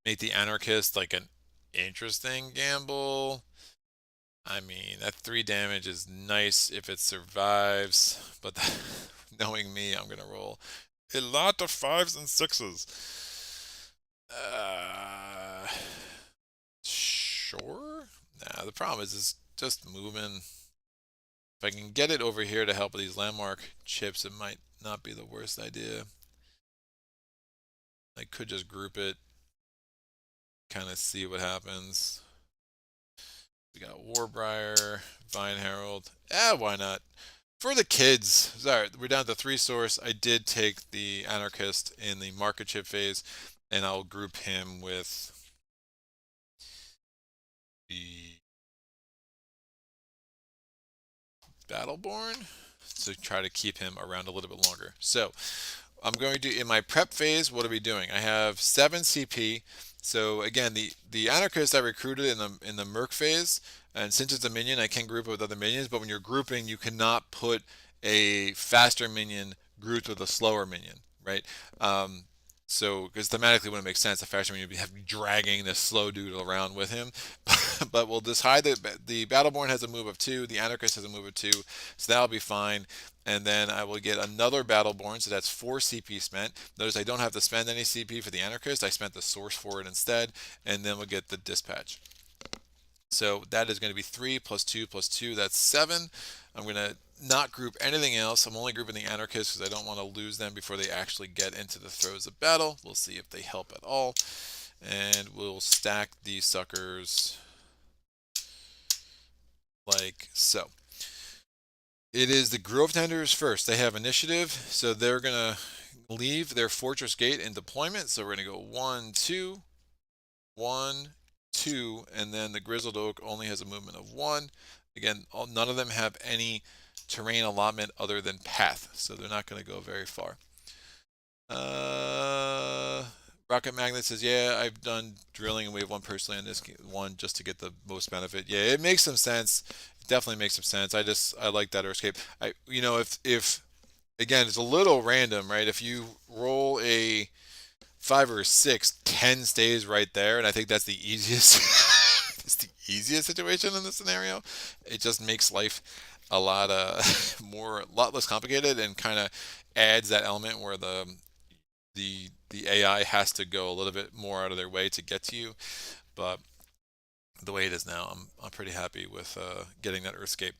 make the Anarchist like an interesting gamble. I mean, that 3 damage is nice if it survives, but knowing me, I'm going to roll a lot of 5s and 6s. Sure? Nah, the problem is it's just moving. If I can get it over here to help with these landmark chips, it might not be the worst idea. I could just group it, kind of see what happens. We got Warbriar, Vine Herald. Why not? For the kids. Sorry, we're down to 3 source. I did take the Anarchist in the market chip phase, and I'll group him with the Battleborn to try to keep him around a little bit longer. So I'm going to, in my prep phase, what are we doing? I have 7 CP. So again, the Anarchist I recruited in the Merc phase, and since it's a minion, I can group it with other minions, but when you're grouping, you cannot put a faster minion grouped with a slower minion, right? So, because thematically wouldn't make sense, a faster minion would be dragging this slow dude around with him. But we'll decide that the Battleborn has a move of 2, the Anarchist has a move of 2, so that'll be fine. And then I will get another Battleborn, so that's 4 CP spent. Notice I don't have to spend any CP for the Anarchist, I spent the source for it instead, and then we'll get the Dispatch. So that is going to be 3 plus 2 plus 2, that's 7. I'm going to not group anything else. I'm only grouping the Anarchists because I don't want to lose them before they actually get into the throes of battle. We'll see if they help at all. And we'll stack these suckers like so. It is the Grovetenders first. They have initiative, so they're going to leave their fortress gate in deployment. So we're going to go 1, 2, 1, 2, and then the Grizzled Oak only has a movement of 1. Again, none of them have any terrain allotment other than path, so they're not going to go very far. Rocket Magnet says, yeah, I've done drilling in Wave 1 personally on this one just to get the most benefit. Yeah, it makes some sense. It definitely makes some sense. I like that escape. If again, it's a little random, right? If you roll a 5 or a 6, 10 stays right there, and I think that's the easiest it's the easiest situation in this scenario. It just makes life a lot a lot less complicated and kind of adds that element where the AI has to go a little bit more out of their way to get to you. But the way it is now, I'm pretty happy with getting that Earthscape,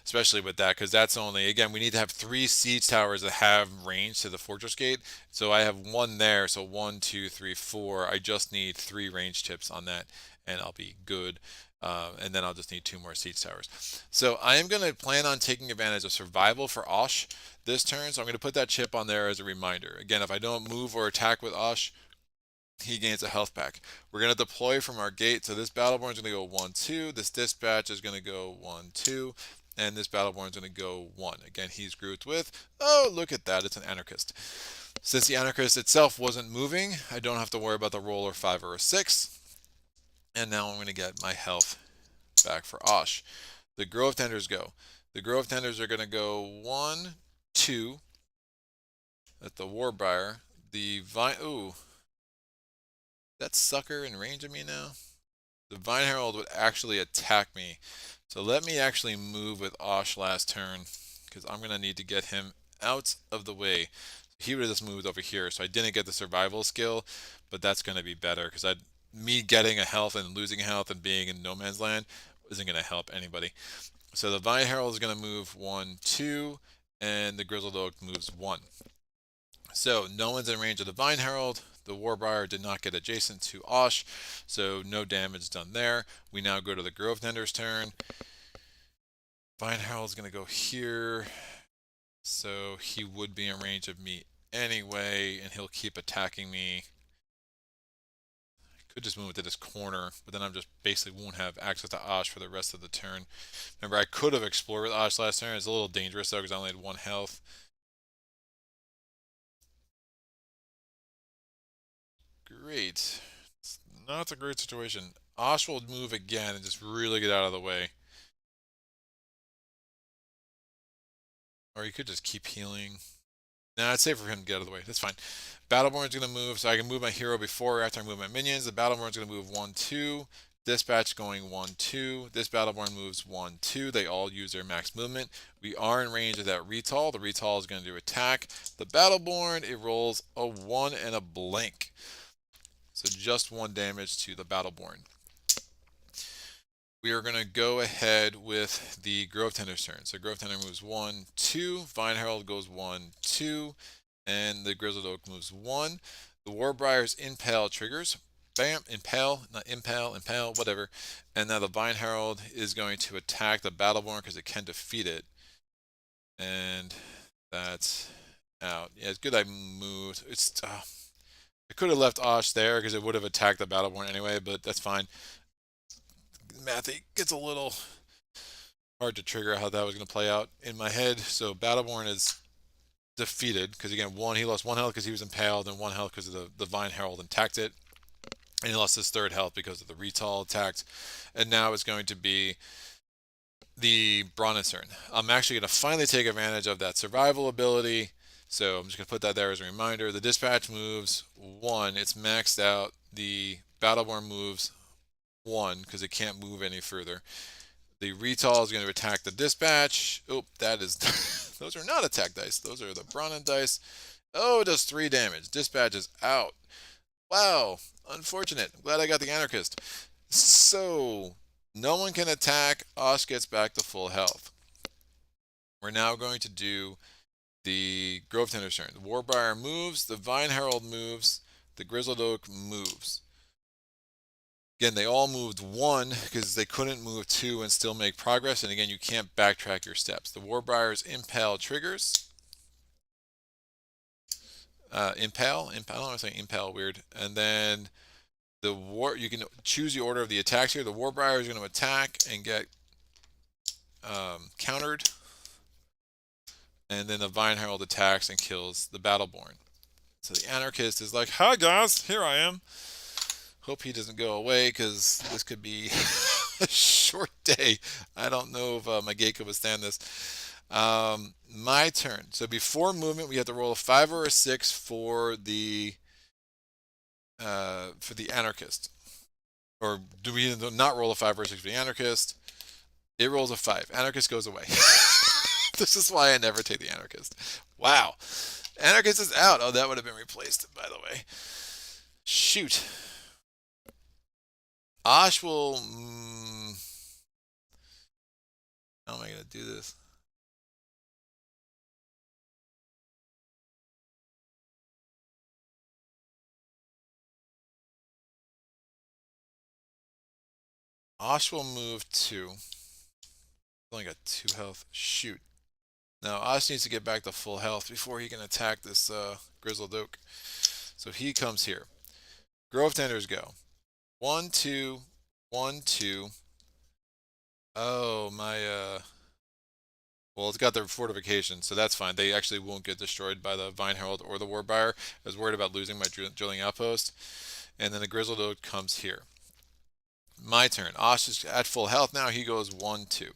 especially with that, because that's only, again, we need to have 3 siege towers that have range to the fortress gate. So I have 1 there, so 1, 2, 3, 4. I just need 3 range tips on that, and I'll be good. And then I'll just need 2 more siege towers. So I am going to plan on taking advantage of survival for Osh this turn, so I'm going to put that chip on there as a reminder. Again, if I don't move or attack with Osh, he gains a health pack. We're going to deploy from our gate. So this Battleborn is going to go 1, 2. This Dispatch is going to go 1, 2. And this Battleborn is going to go 1. Again, he's grouped with, oh, look at that, it's an Anarchist. Since the Anarchist itself wasn't moving, I don't have to worry about the roll or 5 or a 6. And now I'm going to get my health back for Osh. The Grovetenders go. The Grovetenders are going to go 1, 2. At the Warbriar. The Vine, ooh, that sucker in range of me now? The Vine Herald would actually attack me. So let me actually move with Osh last turn, because I'm going to need to get him out of the way. He would have just moved over here, so I didn't get the survival skill, but that's going to be better, because me getting a health and losing health and being in no man's land isn't going to help anybody. So the Vine Herald is going to move 1, 2, and the Grizzled Oak moves 1. So no one's in range of the Vine Herald. The Warbriar did not get adjacent to Osh, so no damage done there. We now go to the Grovetender's turn. Vine Herald's going to go here, so he would be in range of me anyway, and he'll keep attacking me. I could just move it to this corner, but then I'm just basically won't have access to Osh for the rest of the turn. Remember, I could have explored with Osh last turn. It's a little dangerous though, because I only had 1 health. Great. It's not a great situation. Osh will move again and just really get out of the way. Or you could just keep healing. Nah, it's safer for him to get out of the way. That's fine. Battleborn's going to move, so I can move my hero before or after I move my minions. The Battleborn's going to move 1, 2. Dispatch going 1, 2. This Battleborn moves 1, 2. They all use their max movement. We are in range of that Retall. The Retall is going to attack. The Battleborn, it rolls a 1 and a blank. So just 1 damage to the Battleborn. We are going to go ahead with the Grovetender's turn. So Grovetender moves 1, 2. Vine Herald goes 1, 2. And the Grizzled Oak moves 1. The Warbriar's Impale triggers. Bam, Impale, not Impale, Impale, whatever. And now the Vine Herald is going to attack the Battleborn because it can defeat it. And that's out. Yeah, it's good I moved. I could have left Osh there because it would have attacked the Battleborn anyway, but that's fine. Math, it gets a little hard to trigger how that was going to play out in my head. So Battleborn is defeated because, again, he lost 1 health because he was impaled and 1 health because of the Vine Herald attacked it. And he lost his 3rd health because of the Retall attacked. And now it's going to be the Brawnen turn. I'm actually going to finally take advantage of that survival ability. So I'm just going to put that there as a reminder. The Dispatch moves 1. It's maxed out. The Battleborn moves 1 because it can't move any further. The Retall is going to attack the Dispatch. Oh, that is... those are not attack dice. Those are the Brawnen dice. Oh, it does 3 damage. Dispatch is out. Wow. Unfortunate. I'm glad I got the Anarchist. So, no one can attack. Osh gets back to full health. We're now going to do the Grovetender's turn. The Warbriar moves. The Vine Herald moves. The Grizzled Oak moves. Again, they all moved 1 because they couldn't move 2 and still make progress. And again, you can't backtrack your steps. The Warbriars impale triggers. Impale. I don't know if I'm saying impale weird. And then you can choose the order of the attacks here. The Warbriar is going to attack and get countered. And then the Vine Herald attacks and kills the Battleborn. So the Anarchist is like, hi guys, here I am. Hope he doesn't go away because this could be a short day. I don't know if my gate could withstand this. My turn. So before movement, we have to roll a 5 or a 6 for the Anarchist. Or do we not roll a 5 or a 6 for the Anarchist? It rolls a 5. Anarchist goes away. This is why I never take the Anarchist. Wow. Anarchist is out. Oh, that would have been replaced, by the way. Shoot. Osh will... how am I going to do this? Osh will move 2. Only got 2 health. Shoot. Now, Osh needs to get back to full health before he can attack this Grizzled Oak. So he comes here. Grovetenders go. 1, 2, 1, 2. Oh, my... well, it's got the fortification, so that's fine. They actually won't get destroyed by the Vine Herald or the Warbriar. I was worried about losing my drilling outpost. And then the Grizzled Oak comes here. My turn. Osh is at full health now. He goes 1, 2.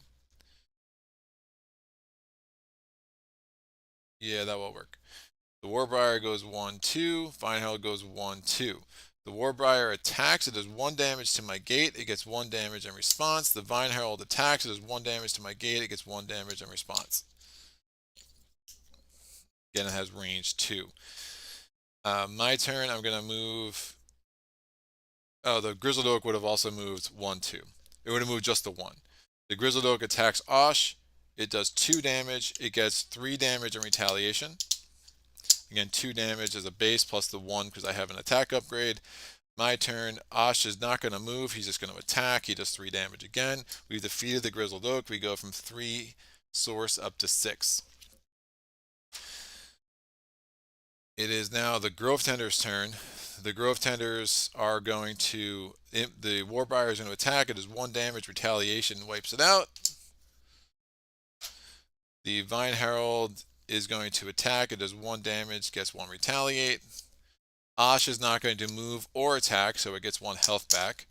Yeah, that will work. The Warbriar goes 1, 2. Vine Herald goes 1, 2. The Warbriar attacks. It does 1 damage to my gate. It gets 1 damage in response. The Vine Herald attacks. It does 1 damage to my gate. It gets 1 damage in response. Again, it has range 2. My turn. I'm going to move... oh, the Grizzled Oak would have also moved 1, 2. It would have moved just the 1. The Grizzled Oak attacks Osh. It does 2 damage. It gets 3 damage in retaliation. Again, 2 damage as a base plus the 1 because I have an attack upgrade. My turn. Osh is not going to move. He's just going to attack. He does 3 damage again. We've defeated the Grizzled Oak. We go from 3 source up to 6. It is now the Grovetenders' turn. The Grovetenders are going to... the Warbriar is going to attack. It is 1 damage. Retaliation wipes it out. The Vine Herald is going to attack. It does 1 damage, gets 1 retaliate. Osh is not going to move or attack, so it gets 1 health back.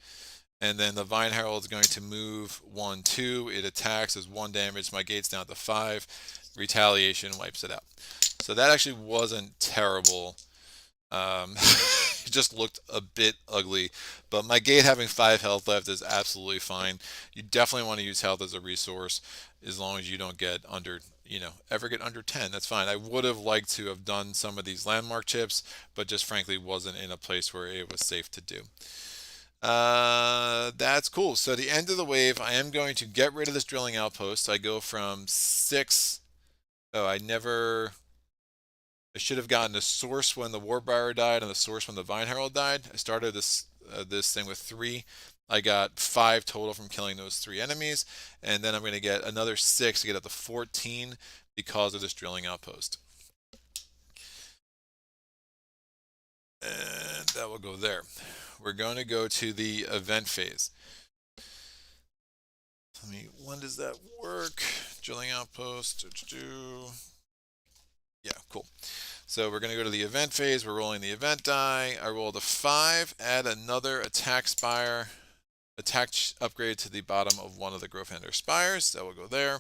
And then the Vine Herald is going to move 1, 2. It attacks, does 1 damage. My gate's down to 5. Retaliation wipes it out. So that actually wasn't terrible. It just looked a bit ugly. But my gate having 5 health left is absolutely fine. You definitely want to use health as a resource as long as you don't get under, ever get under 10. That's fine. I would have liked to have done some of these landmark chips, but just frankly wasn't in a place where it was safe to do. That's cool. So the end of the wave, I am going to get rid of this drilling outpost. I go from 6. Oh, I should have gotten a source when the Warbriar died and the source when the Vine Herald died. I started this thing with 3. I got 5 total from killing those 3 enemies, and then I'm going to get another 6 to get up to 14 because of this drilling outpost. And that will go there. We're going to go to the event phase. When does that work? Drilling outpost. Yeah, cool. So we're going to go to the event phase. We're rolling the event die. I rolled a 5, add another attack spire, attack upgrade to the bottom of one of the Grovetenders spires. That will go there.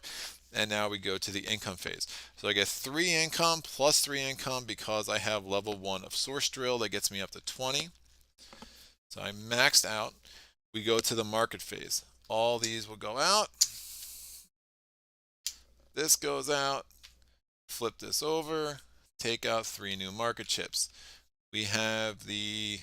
And now we go to the income phase. So I get 3 income plus 3 income because I have level 1 of source drill. That gets me up to 20. So I maxed out. We go to the market phase. All these will go out. This goes out. Flip this over. Take out 3 new market chips. We have the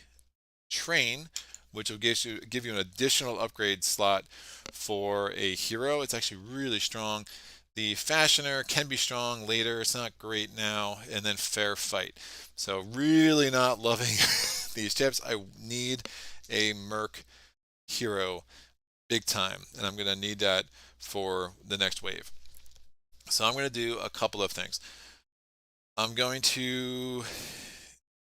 train, which will give you an additional upgrade slot for a hero. It's actually really strong. The fashioner can be strong later. It's not great now. And then fair fight. So really not loving these chips. I need a merc hero big time, and I'm going to need that for the next wave. So I'm going to do a couple of things. I'm going to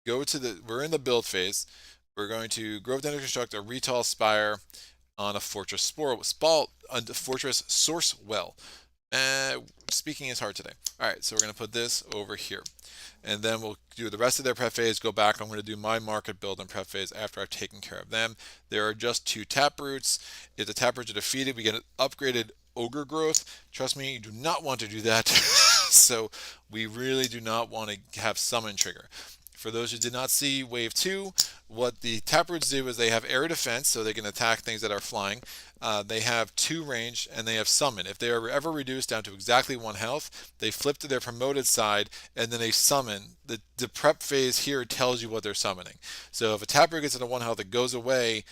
go to we're in the build phase. We're going to Grovetenders construct a retall spire on a fortress fortress source well. Speaking is hard today. All right, so we're going to put this over here. And then we'll do the rest of their prep phase, go back. I'm going to do my market build and prep phase after I've taken care of them. There are just 2 Taproots. If the Taproots are defeated, we get an upgraded Ogre growth. Trust me, you do not want to do that. So we really do not want to have summon trigger. For those who did not see Wave 2, what the Taproots do is they have air defense, so they can attack things that are flying. They have 2 range, and they have summon. If they are ever reduced down to exactly 1 health, they flip to their promoted side, and then they summon. The prep phase here tells you what they're summoning. So if a Taproot gets into 1 health, it goes away,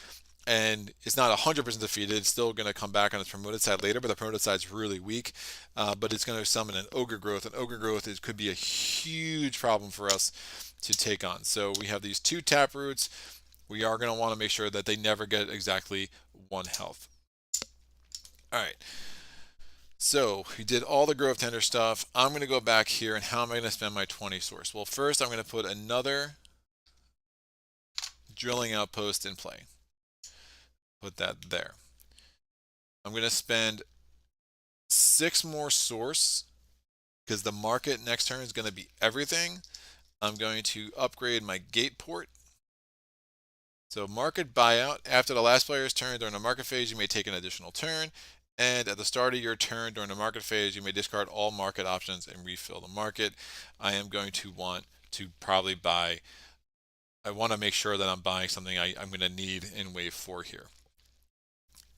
and it's not 100% defeated. It's still going to come back on its promoted side later, but the promoted side is really weak. But it's going to summon an Ogre growth, and Ogre growth could be a huge problem for us to take on. So we have these 2 Taproots. We are going to want to make sure that they never get exactly 1 health. All right. So we did all the Grovetender stuff. I'm going to go back here, and how am I going to spend my 20 source? Well, first I'm going to put another drilling outpost in play. Put that there. I'm going to spend 6 more source because the market next turn is going to be everything. I'm going to upgrade my gate port. So market buyout. After the last player's turn during the market phase, you may take an additional turn. And at the start of your turn during the market phase, you may discard all market options and refill the market. I am going to want to probably buy. I want to make sure that I'm buying something I'm going to need in wave 4 here.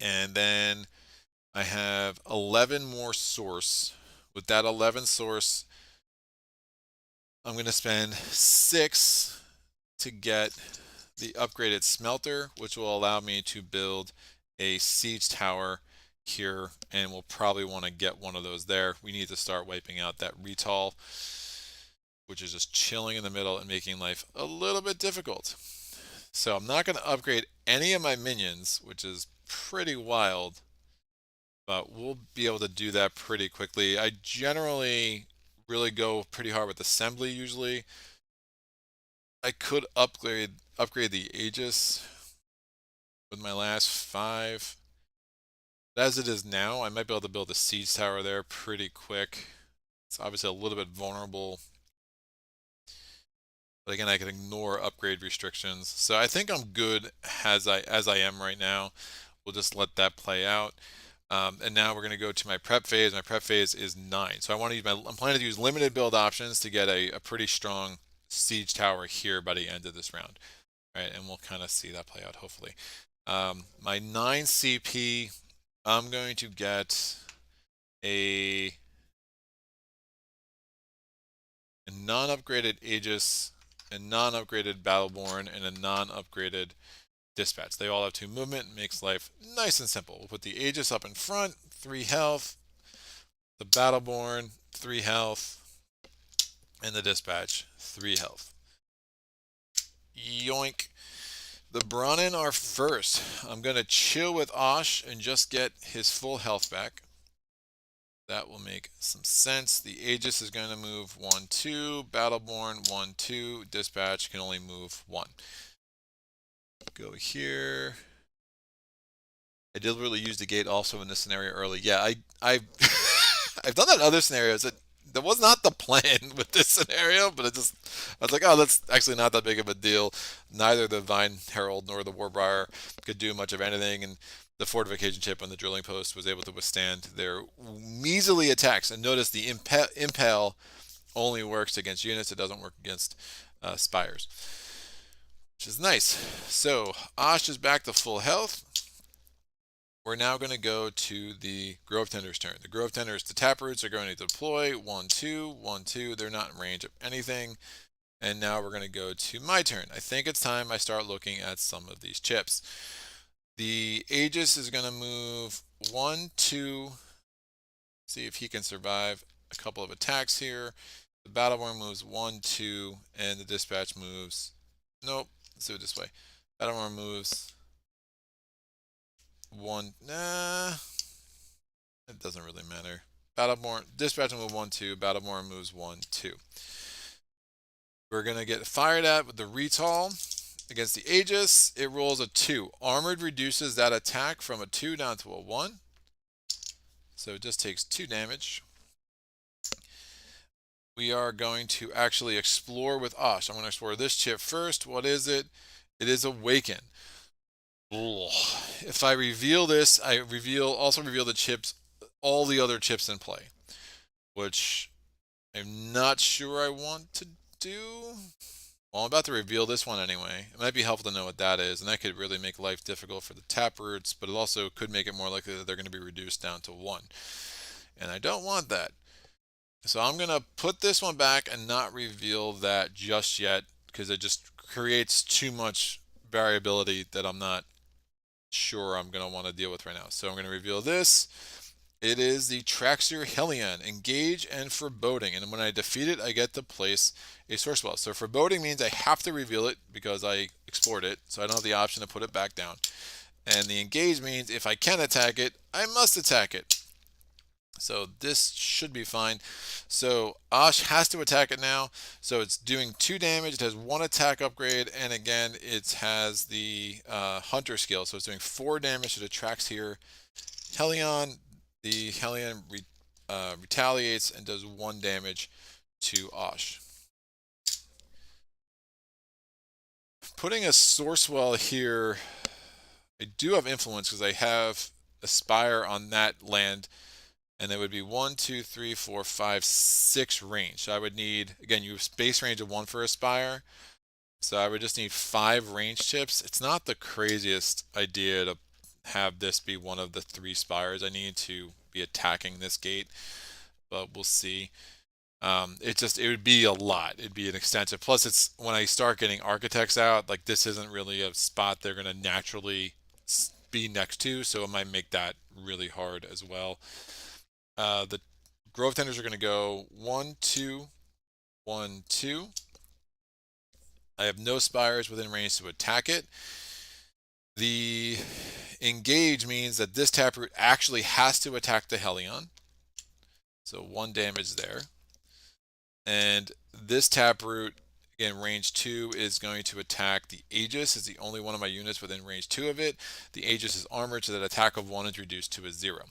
And then I have 11 more source. With that 11 source, I'm going to spend 6 to get the upgraded smelter, which will allow me to build a siege tower here, and we'll probably want to get one of those there. We need to start wiping out that retall, which is just chilling in the middle and making life a little bit difficult. So I'm not going to upgrade any of my minions, which is pretty wild, but we'll be able to do that pretty quickly. I generally really go pretty hard with assembly usually. I could upgrade the Aegis with my last 5. But as it is now, I might be able to build a siege tower there pretty quick. It's obviously a little bit vulnerable. But again, I can ignore upgrade restrictions. So I think I'm good as I am right now. We'll just let that play out. And now we're going to go to my prep phase. My prep phase is 9. So I want to use I'm planning to use limited build options to get a pretty strong siege tower here by the end of this round. All right, and we'll kind of see that play out hopefully. My 9 CP, I'm going to get a non-upgraded Aegis, a non-upgraded Battleborn, and a non-upgraded Dispatch. They all have 2 movement, makes life nice and simple. We'll put the Aegis up in front, 3 health, the Battleborn, 3 health, and the Dispatch, 3 health. Yoink. The Brawnen are first. I'm going to chill with Osh and just get his full health back. That will make some sense. The Aegis is going to move 1, 2. Battleborn 1, 2. Dispatch can only move 1. Go here. I deliberately used the gate also in this scenario early. Yeah, I've done that in other scenarios. That was not the plan with this scenario, but I was like, oh, that's actually not that big of a deal. Neither the Vine Herald nor the Warbriar could do much of anything, and the fortification chip on the drilling post was able to withstand their measly attacks. And notice the impale only works against units; it doesn't work against spires, which is nice. So Osh is back to full health. We're now going to go to the Grovetenders' turn. The Grovetenders, the Taproots, are going to deploy 1, 2, 1, 2. They're not in range of anything. And now we're going to go to my turn. I think it's time I start looking at some of these chips. The Aegis is going to move 1, 2. See if he can survive a couple of attacks here. The Battleborn moves 1, 2, and the Dispatch moves. Nope. Let's do it this way. Battleborn moves 1. Nah, it doesn't really matter. Battleborn, dispatch will move 1, 2. Battleborn moves 1, 2. We're going to get fired at with the Retall against the Aegis. It rolls a 2. Armored reduces that attack from a 2 down to a 1. So it just takes 2 damage. We are going to actually explore with Osh. I'm going to explore this chip first. What is it? It is Awaken. Ugh. If I reveal this, I also reveal the chips, all the other chips in play, which I'm not sure I want to do. Well, I'm about to reveal this one anyway. It might be helpful to know what that is, and that could really make life difficult for the Taproots, but it also could make it more likely that they're going to be reduced down to 1. And I don't want that. So I'm going to put this one back and not reveal that just yet, because it just creates too much variability that I'm not sure I'm going to want to deal with right now. So I'm going to reveal this. It is the Traxxur Hellion, Engage and Foreboding. And when I defeat it, I get to place a source spell. So Foreboding means I have to reveal it because I explored it, so I don't have the option to put it back down. And the Engage means if I can attack it, I must attack it. So this should be fine. So Osh has to attack it now. So it's doing 2 damage. It has 1 attack upgrade. And again, it has the Hunter skill. So it's doing 4 damage to the Traxxur Hellion. The Hellion retaliates and does 1 damage to Osh. Putting a Sourcewell here, I do have influence because I have Aspire on that land. And it would be 1, 2, 3, 4, 5, 6 range. So I would need, again, you have base range of 1 for Aspire. So I would just need 5 range chips. It's not the craziest idea to have this be one of the 3 spires I need to be attacking this gate, but we'll see. It would be a lot. It'd be an extensive. Plus, it's when I start getting architects out, like this isn't really a spot they're going to naturally be next to, so it might make that really hard as well. The Grovetenders are going to go 1, 2, 1, 2. I have no spires within range to attack it. The Engage means that this Taproot actually has to attack the Hellion. So 1 damage there. And this Taproot, again, range 2, is going to attack the Aegis. It's the only one of my units within range 2 of it. The Aegis is armored, so that attack of 1 is reduced to a 0.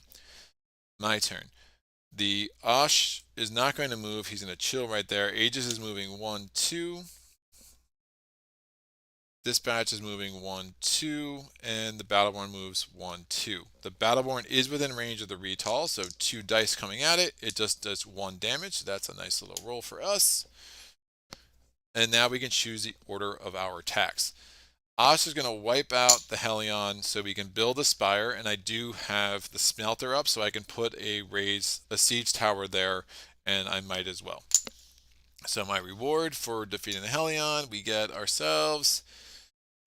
My turn. The Osh is not going to move. He's going to chill right there. Aegis is moving 1, 2. Dispatch is moving 1, 2. And the Battleborn moves 1, 2. The Battleborn is within range of the Retall, so 2 dice coming at it. It just does 1 damage. So that's a nice little roll for us. And now we can choose the order of our attacks. Osh is going to wipe out the Hellion so we can build a spire, and I do have the smelter up so I can put a siege tower there, and I might as well. So my reward for defeating the Hellion, we get ourselves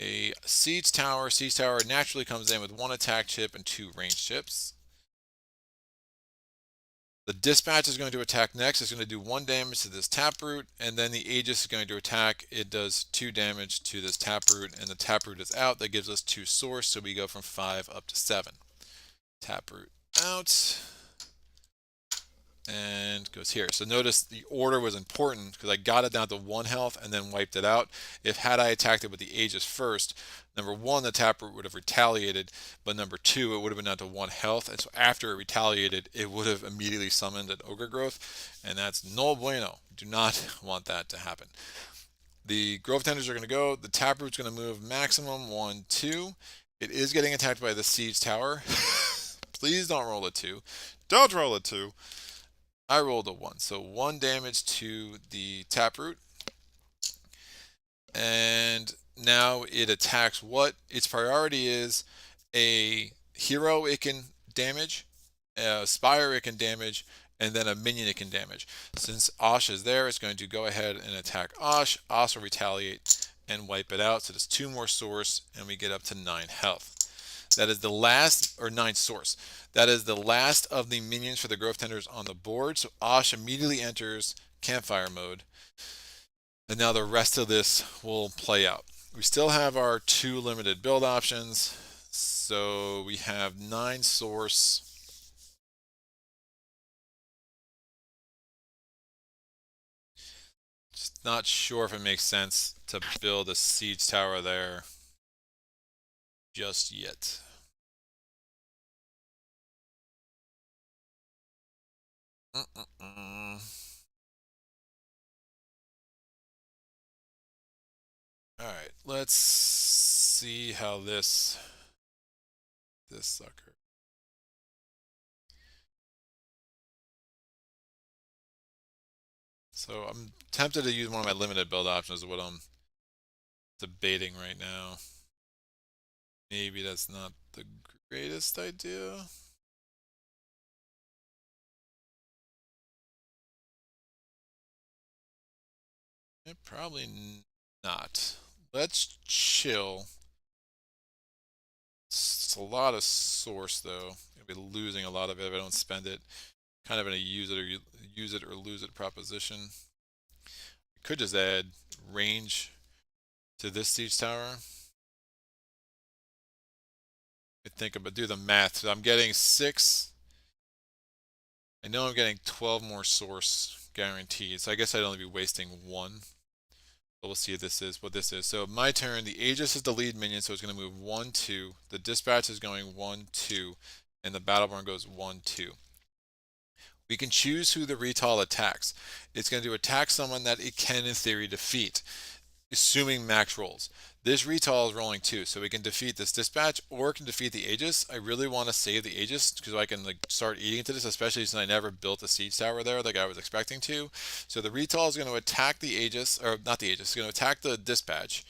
a siege tower. Siege tower naturally comes in with 1 attack chip and 2 range chips. The Dispatch is going to attack next. It's going to do 1 damage to this Taproot, and then the Aegis is going to attack. It does 2 damage to this Taproot, and the Taproot is out. That gives us 2 source, so we go from 5 up to 7. Taproot out, and goes here. So notice the order was important because I got it down to 1 health and then wiped it out. If had I attacked it with the Aegis first, number 1, the Taproot would have retaliated, but number 2, it would have been down to 1 health, and so after it retaliated, it would have immediately summoned an Ogre Growth, and that's no bueno. Do not want that to happen. The Grovetenders are going to go. The Taproot's going to move maximum 1, 2. It is getting attacked by the Siege Tower. Please don't roll a 2. Don't roll a 2. I rolled a 1, so 1 damage to the Taproot. And now it attacks what its priority is: a hero it can damage, a spire it can damage, and then a minion it can damage. Since Osh is there, it's going to go ahead and attack Osh. Osh will retaliate and wipe it out. So there's 2 more source, and we get up to 9 health. That is the last, or 9 source. That is the last of the minions for the Grovetenders on the board. So Osh immediately enters campfire mode. And now the rest of this will play out. We still have our 2 limited build options. So we have 9 source. Just not sure if it makes sense to build a siege tower there just yet. Alright, let's see how this sucker. So I'm tempted to use one of my limited build options, is what I'm debating right now. Maybe that's not the greatest idea. Probably not. Let's chill. It's a lot of source though. I'll be losing a lot of it if I don't spend it. Kind of in a use it or lose it proposition. Could just add range to this siege tower. I think about do the math. So I'm getting 6. I know I'm getting 12 more source guaranteed. So I guess I'd only be wasting 1. But we'll see if this is what this is. So my turn, the Aegis is the lead minion, so it's going to move 1, 2. The dispatch is going 1, 2. And the Battleborn goes 1, 2. We can choose who the Retall attacks. It's going to attack someone that it can, in theory, defeat, assuming max rolls. This Retall is rolling 2, so we can defeat this Dispatch or can defeat the Aegis. I really want to save the Aegis because I can start eating into this, especially since I never built a Siege Tower there like I was expecting to. So the Retall is going to attack the Aegis, or not the Aegis, it's going to attack the Dispatch.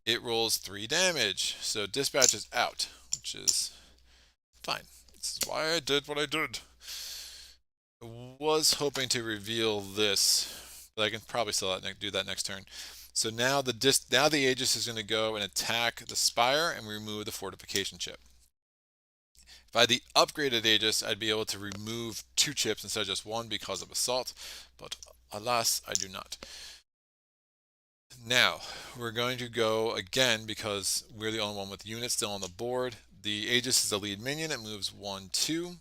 It rolls 3 damage, so Dispatch is out, which is fine. This is why I did what I did. I was hoping to reveal this, but I can probably still do that next turn. So now the Aegis is going to go and attack the Spire and remove the fortification chip. If I had the upgraded Aegis, I'd be able to remove 2 chips instead of just 1 because of Assault, but alas, I do not. Now, we're going to go again because we're the only one with units still on the board. The Aegis is the lead minion, it moves 1, 2.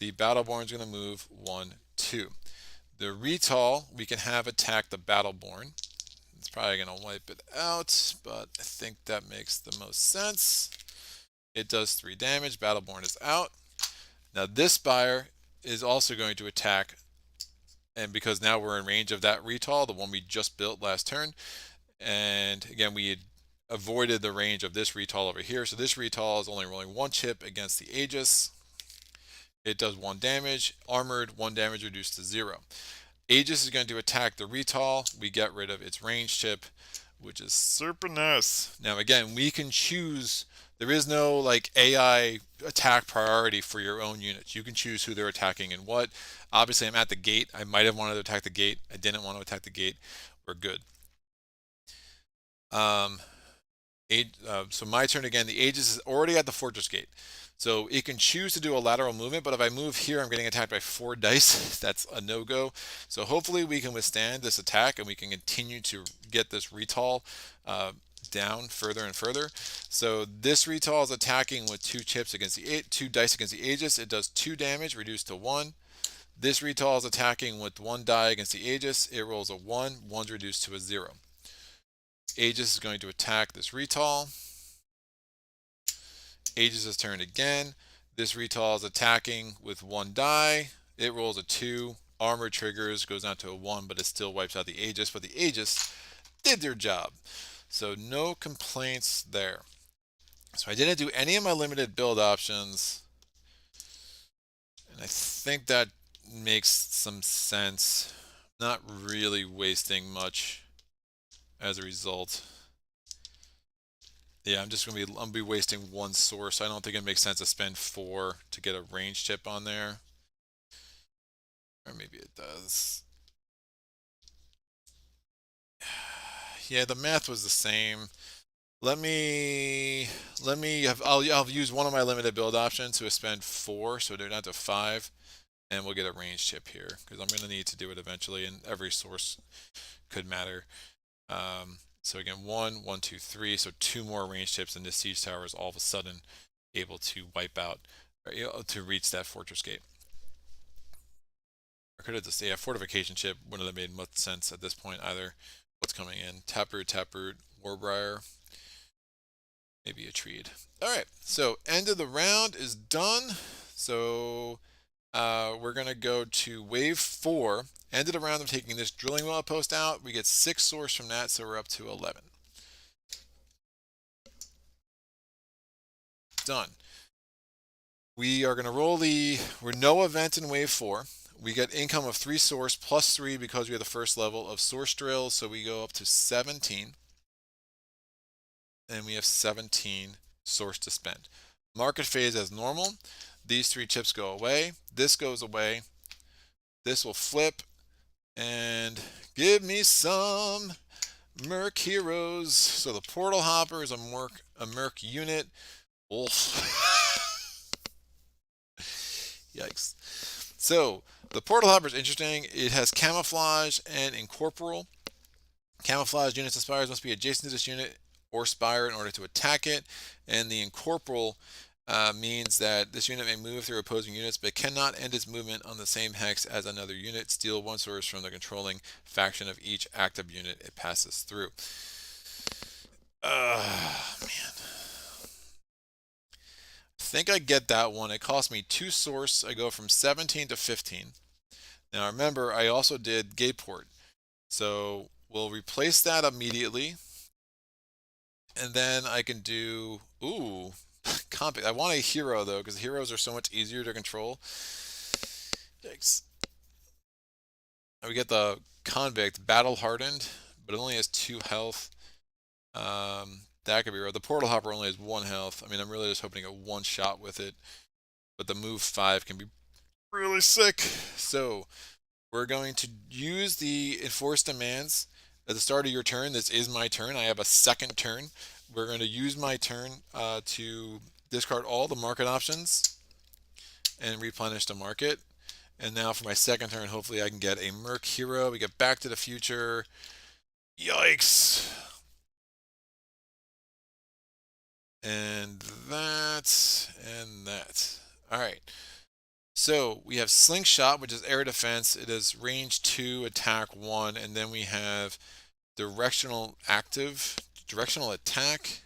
The Battleborn is going to move 1, 2. The Retall we can have attack the Battleborn. It's probably going to wipe it out, but I think that makes the most sense. It does 3 damage. Battleborn is out. Now this Spire is also going to attack, and because now we're in range of that Retall, the one we just built last turn, and again we had avoided the range of this Retall over here, so this Retall is only rolling 1 chip against the Aegis. It does 1 damage. Armored, 1 damage reduced to 0. Aegis is going to attack the Retall. We get rid of its range chip, which is super nice. Now again, we can choose. There is no like AI attack priority for your own units. You can choose who they're attacking and what. Obviously, I'm at the gate. I might have wanted to attack the gate. I didn't want to attack the gate. We're good. So my turn again. The Aegis is already at the fortress gate. So it can choose to do a lateral movement, but if I move here, I'm getting attacked by 4 dice. That's a no-go. So hopefully we can withstand this attack and we can continue to get this Retall down further and further. So this Retall is attacking with 2 chips against the 2 dice against the Aegis. It does 2 damage, reduced to 1. This Retall is attacking with 1 die against the Aegis. It rolls a 1. 1's reduced to a 0. Aegis is going to attack this Retall. Aegis' turn again. This Retall is attacking with 1 die. It rolls a 2. Armor triggers, goes down to a 1, but it still wipes out the Aegis. But the Aegis did their job. So no complaints there. So I didn't do any of my limited build options. And I think that makes some sense. Not really wasting much as a result. Yeah, I'm be wasting 1 source. I don't think it makes sense to spend 4 to get a range chip on there. Or maybe it does. Yeah, the math was the same. I'll use one of my limited build options to spend 4, so they're down to 5, and we'll get a range chip here because I'm going to need to do it eventually, and every source could matter. So again, 1, 1, 2, 3. So 2 more range tips, and this siege tower is all of a sudden able to wipe out, or, to reach that fortress gate. Or could have just, yeah, fortification chip wouldn't have made much sense at this point either. What's coming in? Taproot, Taproot, Warbriar, maybe a Treed. All right, so end of the round is done. So we're going to go to wave 4. End of the round of taking this drilling well post out. We get 6 source from that, so we're up to 11. Done. We are going to roll we're no event in wave 4. We get income of 3 source plus 3 because we have the first level of source drills, so we go up to 17. And we have 17 source to spend. Market phase as normal. These 3 chips go away. This goes away. This will flip. And give me some Merc heroes. So the Portal Hopper is a Merc unit. Yikes. So the Portal Hopper is interesting. It has camouflage and incorporeal. Camouflage units and spires must be adjacent to this unit or spire in order to attack it. And the incorporeal means that this unit may move through opposing units, but cannot end its movement on the same hex as another unit. Steal 1 source from the controlling faction of each active unit it passes through. Man. I think I get that one. It cost me 2 source. I go from 17 to 15. Now remember, I also did Gateport. So we'll replace that immediately. And then I can do, I want a hero though, because heroes are so much easier to control. Yikes. And we get the convict, battle hardened, but it only has 2 health. That could be right. The Portal Hopper only has 1 health. I mean, I'm really just hoping to get 1 shot with it. But the move 5 can be really sick. So we're going to use the enforced demands at the start of your turn. This is my turn. I have a second turn. We're going to use my turn to discard all the market options and replenish the market. And now for my second turn, hopefully I can get a Merc hero. We get Back to the Future. Yikes. And that, and that. All right. So we have Slingshot, which is air defense. It is range 2, attack 1, and then we have directional attack.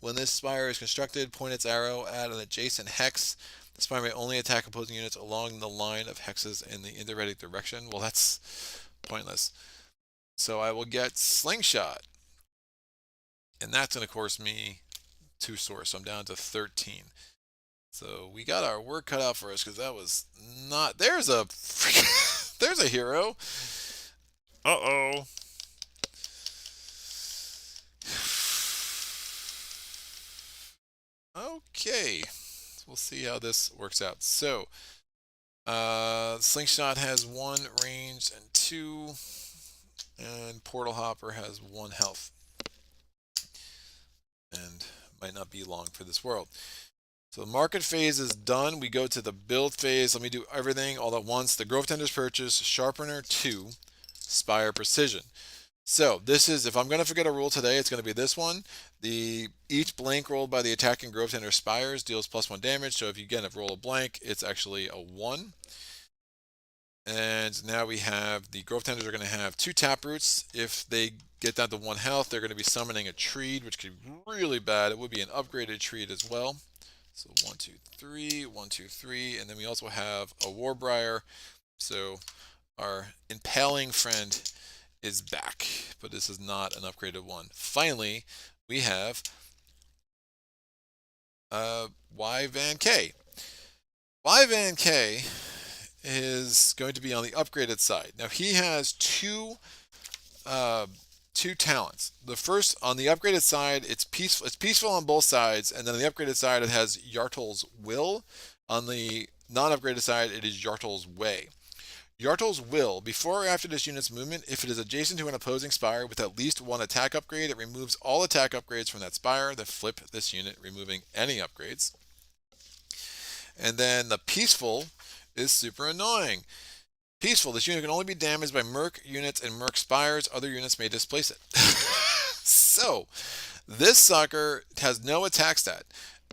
When this spire is constructed, point its arrow at an adjacent hex. The spire may only attack opposing units along the line of hexes in the indirect direction. Well, that's pointless. So I will get Slingshot. And that's going to cost me 2 source. So I'm down to 13. So we got our work cut out for us because that was not. There's a there's a hero. Uh-oh. Okay. We'll see how this works out. So Slingshot has 1 range and 2, and Portal Hopper has 1 health. And might not be long for this world. So the market phase is done. We go to the build phase. Let me do everything all at once. The Grovetenders Fortress, Sharpener 2, Spire Precision. So this is, if I'm going to forget a rule today, it's going to be this one. Each blank rolled by the attacking Grovetender Spires deals +1 damage. So if you again roll a blank, it's actually a 1. And now we have the Grovetenders are going to have 2 Taproots. If they get down to 1 health, they're going to be summoning a Treed, which could be really bad. It would be an upgraded Treed as well. So 1, 2, 3, 1, 2, 3, and then we also have a Warbriar. So our impaling friend is back, but this is not an upgraded one. Finally, we have Y-Van-K. Y-Van-K is going to be on the upgraded side. Now he has two talents. The first, on the upgraded side, it's peaceful on both sides, and then on the upgraded side it has Yartl's Will. On the non-upgraded side, it is Yartl's Way. Yartl's Will, before or after this unit's movement, if it is adjacent to an opposing spire with at least 1 attack upgrade, it removes all attack upgrades from that spire that flip this unit, removing any upgrades. And then the Peaceful is super annoying. Peaceful. This unit can only be damaged by Merc units and Merc Spires. Other units may displace it. So, this sucker has no attack stat,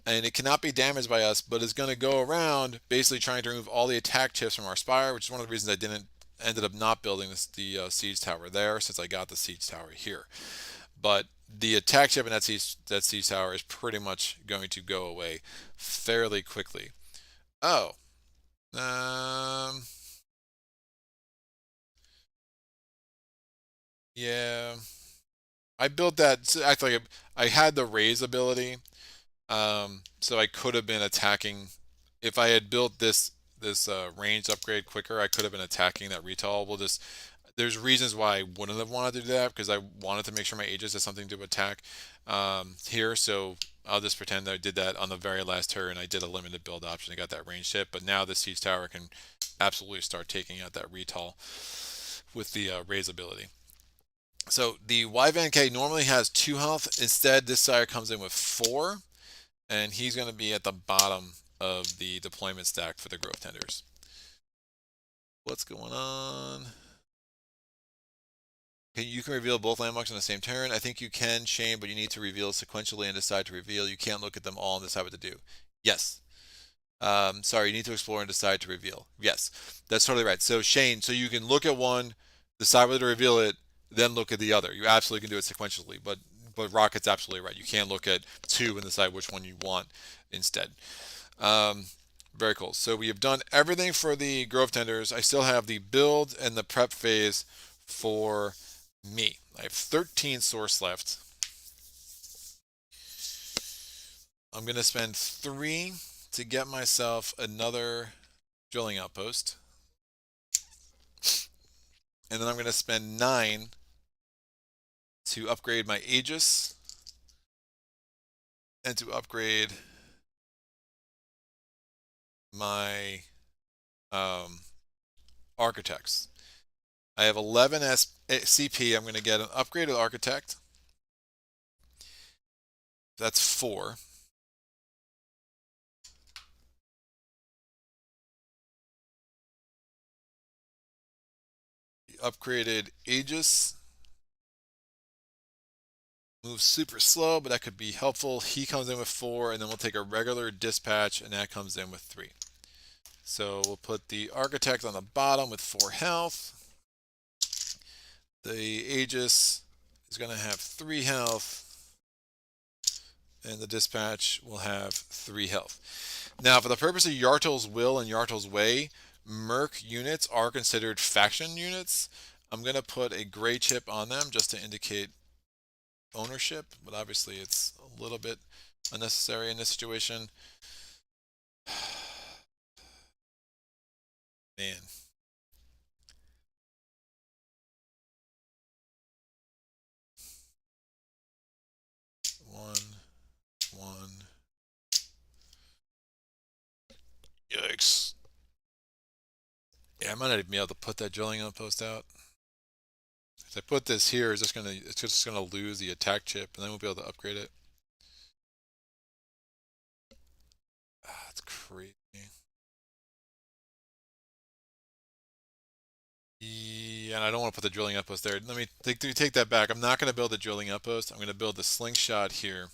and it cannot be damaged by us, but is going to go around basically trying to remove all the attack chips from our Spire, which is one of the reasons I ended up not building the siege tower there, since I got the siege tower here. But the attack chip in that siege tower is pretty much going to go away fairly quickly. Oh, yeah. I built that. Actually, I had the raise ability, so I could have been attacking. If I had built this range upgrade quicker, I could have been attacking that retail. We'll just. There's reasons why I wouldn't have wanted to do that because I wanted to make sure my Aegis has something to attack here. So I'll just pretend that I did that on the very last turn. I did a limited build option. I got that range hit, but now the siege tower can absolutely start taking out that retail with the raise ability. So the YVanK normally has 2 health. Instead, this sire comes in with 4, and he's going to be at the bottom of the deployment stack for the Grovetenders. What's going on? Okay, you can reveal both landmarks on the same turn. I think you can, Shane, but you need to reveal sequentially and decide to reveal. You can't look at them all and decide what to do. Yes. Sorry, you need to explore and decide to reveal. Yes, that's totally right. So Shane, so you can look at one, decide whether to reveal it, then look at the other. You absolutely can do it sequentially, but Rocket's absolutely right. You can look at 2 and decide which one you want instead. Very cool. So we have done everything for the Grovetenders. I still have the build and the prep phase for me. I have 13 source left. I'm going to spend 3 to get myself another drilling outpost. And then I'm going to spend 9 to upgrade my Aegis and to upgrade my architects. I have 11 CP. I'm going to get an upgraded architect. That's 4. The upgraded Aegis moves super slow, but that could be helpful. He comes in with 4, and then we'll take a regular dispatch, and that comes in with 3. So we'll put the architect on the bottom with 4 health. The Aegis is going to have 3 health, and the dispatch will have 3 health. Now, for the purpose of Yartel's Will and Yartel's Way, Merc units are considered faction units. I'm going to put a gray chip on them just to indicate ownership, but obviously it's a little bit unnecessary in this situation. Man. One. Yikes. Yeah, I might not even be able to put that drilling outpost out. If I put this here, it's just gonna lose the attack chip, and then we'll be able to upgrade it. Ah, that's crazy. Yeah, and I don't want to put the drilling outpost there. Let me take that back. I'm not going to build the drilling outpost. I'm going to build the slingshot here.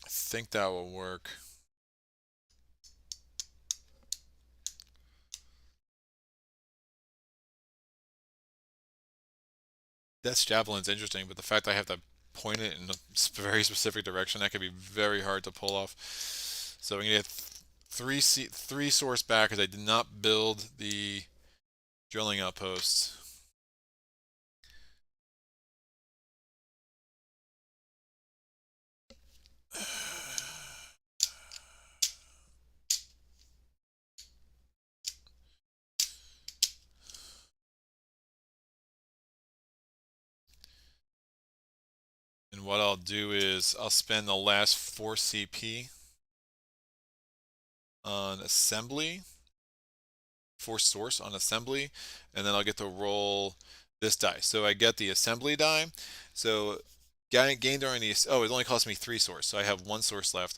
I think that will work. Death's Javelin's interesting, but the fact I have to point it in a very specific direction, that could be very hard to pull off. So I'm going to get 3 source back because I did not build the drilling outpost. And what I'll do is I'll spend the last 4 CP on assembly, 4 source on assembly, and then I'll get to roll this die. So I get the assembly die. So gain during the, oh, it only cost me 3 source, so I have 1 source left.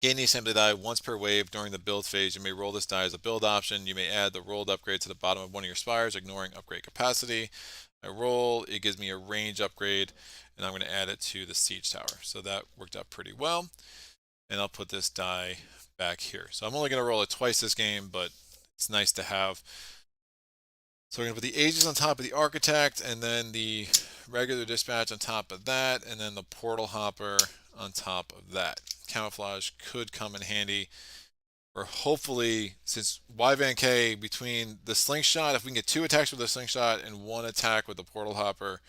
Gain the assembly die once per wave during the build phase. You may roll this die as a build option. You may add the rolled upgrade to the bottom of one of your spires, ignoring upgrade capacity. I roll, it gives me a range upgrade, and I'm going to add it to the siege tower. So that worked out pretty well. And I'll put this die back here. So I'm only going to roll it twice this game, but it's nice to have. So we're going to put the Aegis on top of the Architect, and then the regular dispatch on top of that, and then the Portal Hopper on top of that. Camouflage could come in handy. Or hopefully, since YVanK between the slingshot, if we can get 2 attacks with the slingshot and 1 attack with the Portal Hopper,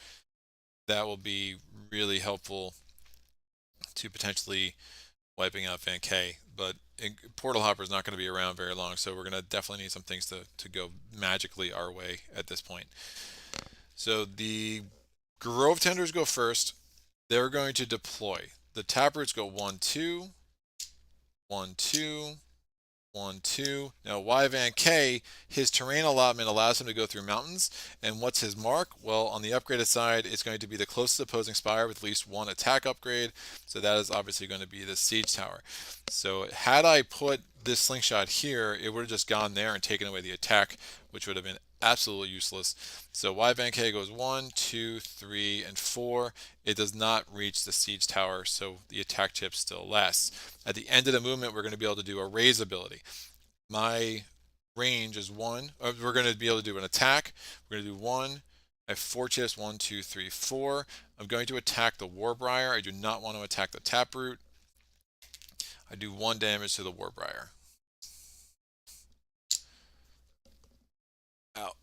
that will be really helpful to potentially wiping out VanK. But Portal Hopper is not going to be around very long, so we're going to definitely need some things to go magically our way at this point. So the Grovetenders go first. They're going to deploy. The Taproots go 1, 2, 1, 2, 1, 2. Now, YVanK, his terrain allotment allows him to go through mountains. And what's his mark? Well, on the upgraded side, it's going to be the closest opposing spire with at least 1 attack upgrade. So that is obviously going to be the siege tower. So had I put this slingshot here, it would have just gone there and taken away the attack, which would have been absolutely useless. So YVanK goes 1, 2, 3, and 4. It does not reach the siege tower, so the attack chip still lasts. At the end of the movement, we're going to be able to do a Raze ability. My range is 1. We're going to be able to do an attack. We're going to do 1. I have 4 chips, 1, 2, 3, 4. I'm going to attack the Warbriar. I do not want to attack the Taproot. I do 1 damage to the Warbriar. Out.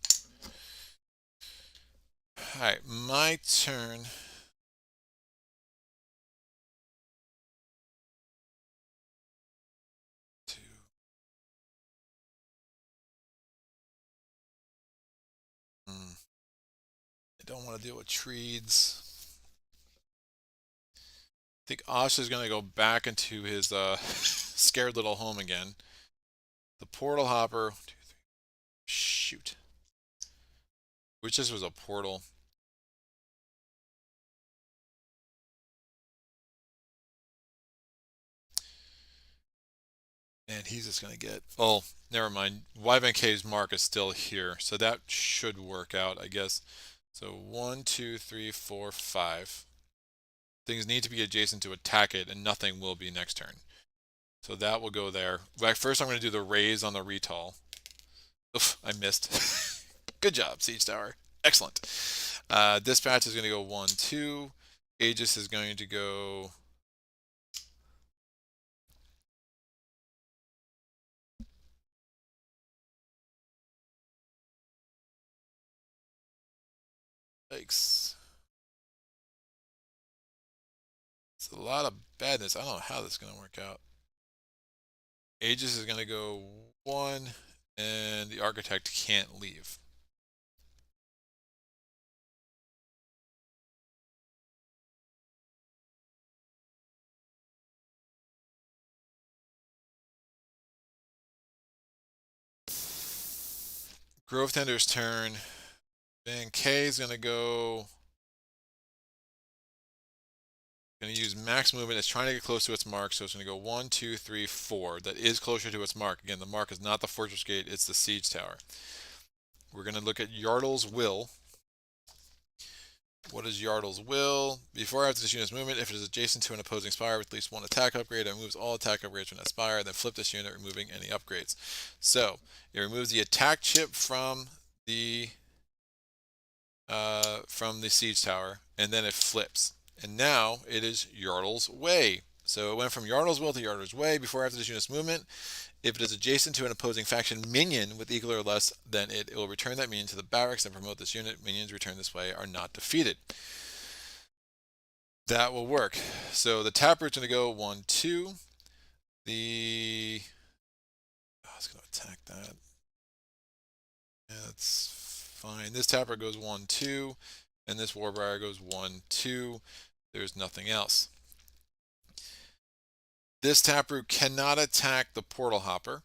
Alright, my turn. I don't want to deal with Treeds. I think Osh is going to go back into his scared little home again. The Portal Hopper. 2, 3. Shoot. Which this was a portal. And he's just going to get... Oh, never mind. YVanK's mark is still here. So that should work out, I guess. So 1, 2, 3, 4, 5. Things need to be adjacent to attack it, and nothing will be next turn. So that will go there. First, I'm going to do the raise on the retall. Oof, I missed. Good job, Siege Tower. Excellent. Dispatch is going to go 1, 2. Aegis is going to go... Yikes. It's a lot of badness. I don't know how this is going to work out. Aegis is going to go 1, and the Architect can't leave. Grovetender's turn. VanK is going to go... Going to use max movement. It's trying to get close to its mark, so it's going to go 1, 2, 3, 4. That is closer to its mark. Again, the mark is not the Fortress Gate, it's the Siege Tower. We're going to look at Yardle's Will. What is Yardle's Will? Before or after this unit's movement, if it is adjacent to an opposing spire with at least 1 attack upgrade, it removes all attack upgrades from that spire, then flip this unit, removing any upgrades. So, it removes the attack chip from the Siege Tower, and then it flips. And now it is Yardle's Way. So it went from Yardle's Will to Yardle's Way before or after this unit's movement. If it is adjacent to an opposing faction minion with equal or less, then it will return that minion to the barracks and promote this unit. Minions returned this way are not defeated. That will work. So the Taproot's going to go 1, 2. The... Oh, it's going to attack that. Yeah, that's fine. This Taproot goes 1, 2. And this Warbriar goes 1, 2. There's nothing else. This Taproot cannot attack the Portal Hopper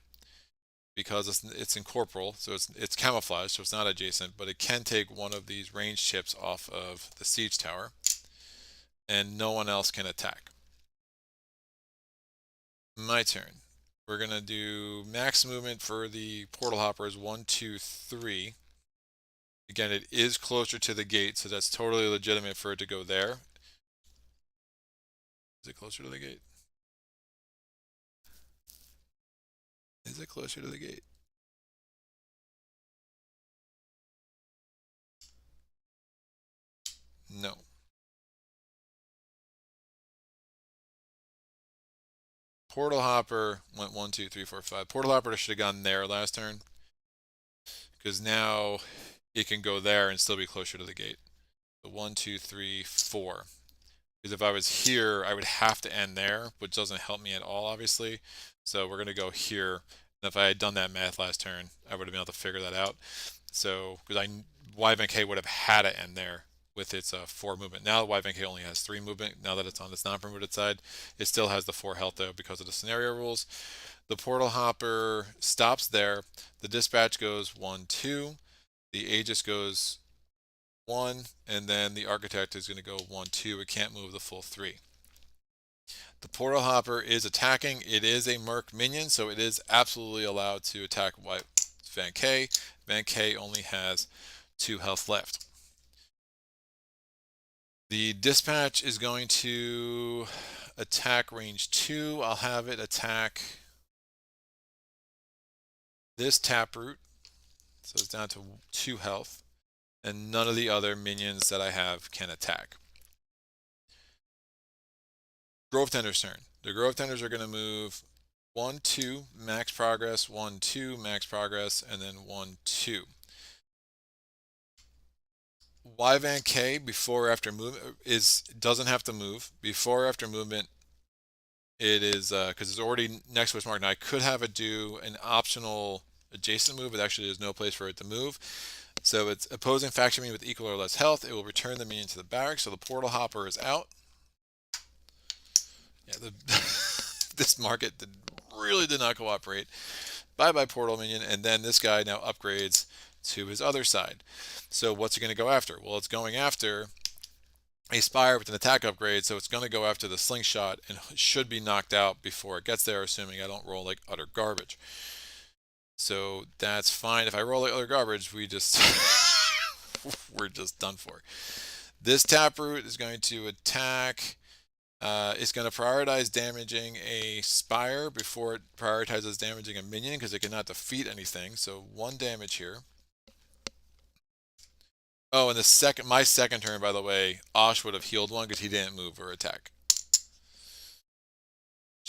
because it's incorporeal, so it's camouflaged, so it's not adjacent, but it can take one of these range chips off of the Siege Tower, and no one else can attack. My turn. We're gonna do max movement for the portal hoppers 1, 2, 3. Again, it is closer to the gate, so that's totally legitimate for it to go there. Is it closer to the gate? Is it closer to the gate? No. Portal hopper went 1, 2, 3, 4, 5. Portal hopper should have gone there last turn, because now it can go there and still be closer to the gate. So 1, 2, 3, 4. Because if I was here, I would have to end there, which doesn't help me at all, obviously. So we're going to go here. And if I had done that math last turn, I would have been able to figure that out. So, because YVNK would have had to end there with its 4 movement. Now YVNK only has 3 movement. Now that it's on its non-promoted side, it still has the 4 health though because of the scenario rules. The portal hopper stops there. The dispatch goes 1, 2. The Aegis goes 1, and then the architect is going to go 1, 2. It can't move the full 3. The portal hopper is attacking. It is a merc minion, so it is absolutely allowed to attack Van K. Van K only has 2 health left. The dispatch is going to attack range 2. I'll have it attack this Taproot, so it's down to 2 health, and none of the other minions that I have can attack. Grovetenders turn. The Grovetenders are going to move 1, 2, max progress, 1, 2, max progress, and then 1, 2. YVNK before or after movement doesn't have to move. Before or after movement, it is because it's already next to its mark. Now I could have it do an optional adjacent move, but actually there's no place for it to move. So it's opposing faction minion with equal or less health. It will return the minion to the barracks. So the portal hopper is out. Yeah, this market really did not cooperate. Bye portal minion, and then this guy now upgrades to his other side. So what's it going to go after? Well, it's going after a Spire with an attack upgrade, so it's going to go after the slingshot and should be knocked out before it gets there, assuming I don't roll like utter garbage. So that's fine. If I roll like utter garbage, we're just done for. This Taproot is going to attack. It's going to prioritize damaging a Spire before it prioritizes damaging a minion because it cannot defeat anything. So 1 damage here. Oh, and my second turn, by the way, Osh would have healed 1 because he didn't move or attack.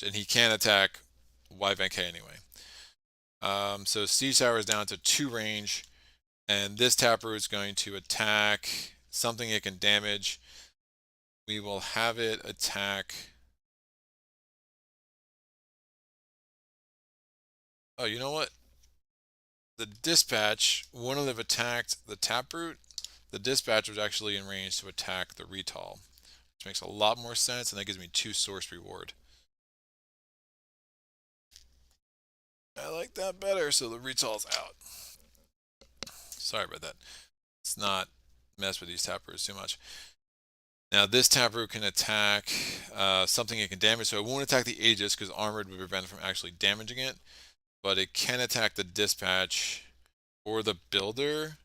And he can't attack YVNK anyway. So Siege Tower is down to 2 range. And this Taproot is going to attack something it can damage. We will have it attack. Oh, you know what? The dispatch wouldn't have attacked the Taproot. The dispatch was actually in range to attack the Retall, which makes a lot more sense, and that gives me 2 source reward. I like that better, so the Retall's out. Sorry about that. Let's not mess with these Taproots too much. Now this Taproot can attack something it can damage, so it won't attack the Aegis because Armored would prevent it from actually damaging it, but it can attack the Dispatch or the Builder.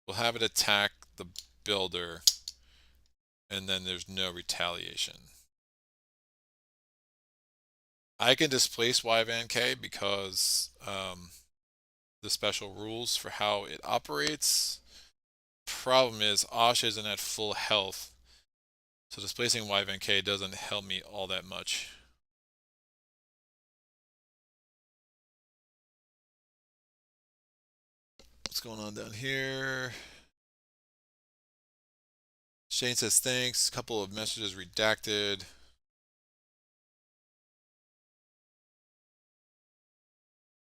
We'll have it attack the Builder, and then there's no retaliation. I can displace YVNK because the special rules for how it operates. Problem is, Osh isn't at full health, so displacing YVNK doesn't help me all that much. What's going on down here? Shane says thanks. Couple of messages redacted.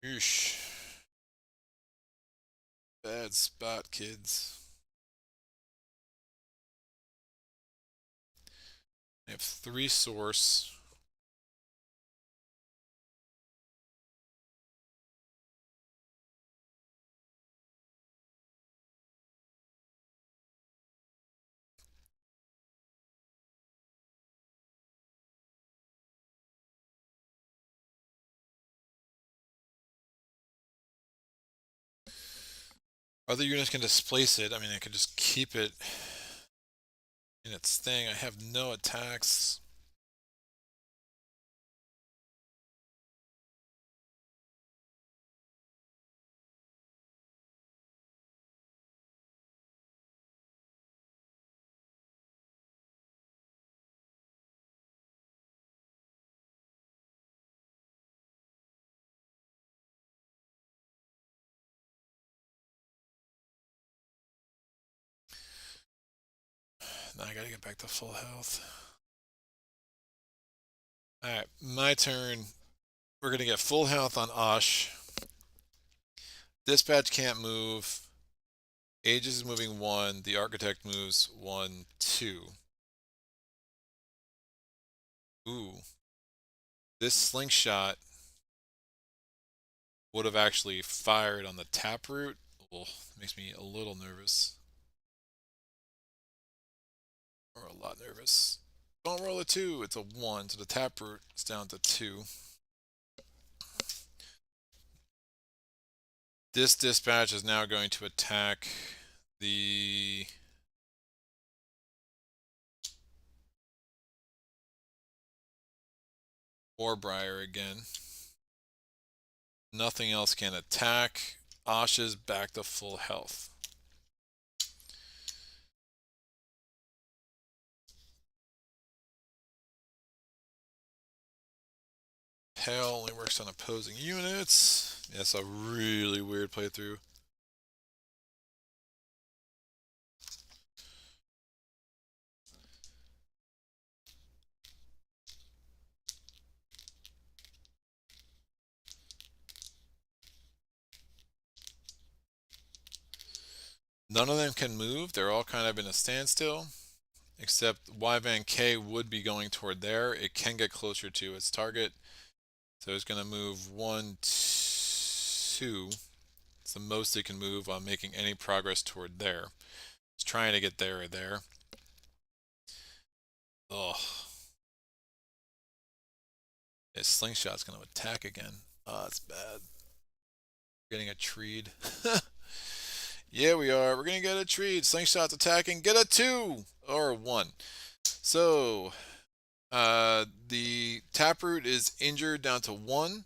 Eesh. Bad spot, kids. I have 3 source. Other units can displace it. I mean, I could just keep it in its thing. I have no attacks. Now I gotta get back to full health. Alright, my turn. We're gonna get full health on Osh. Dispatch can't move. Aegis is moving 1. The Architect moves 1, 2. Ooh. This slingshot would have actually fired on the Taproot. Well, makes me a little nervous. Or a lot nervous. Don't roll a 2, it's a 1, so the Taproot is down to 2. This dispatch is now going to attack the Briar again. Nothing else can attack. Osh is back to full health. Pale only works on opposing units. Yeah, that's a really weird playthrough. None of them can move. They're all kind of in a standstill. Except Yvan-K would be going toward there. It can get closer to its target. So it's going to move 1, 2. It's the most it can move on making any progress toward there. It's trying to get there or there. Ugh. His slingshot's going to attack again. Oh, that's bad. Getting a treed. Yeah, we are. We're going to get a treed. Slingshot's attacking. Get a 2 or 1. So, the Taproot is injured down to 1.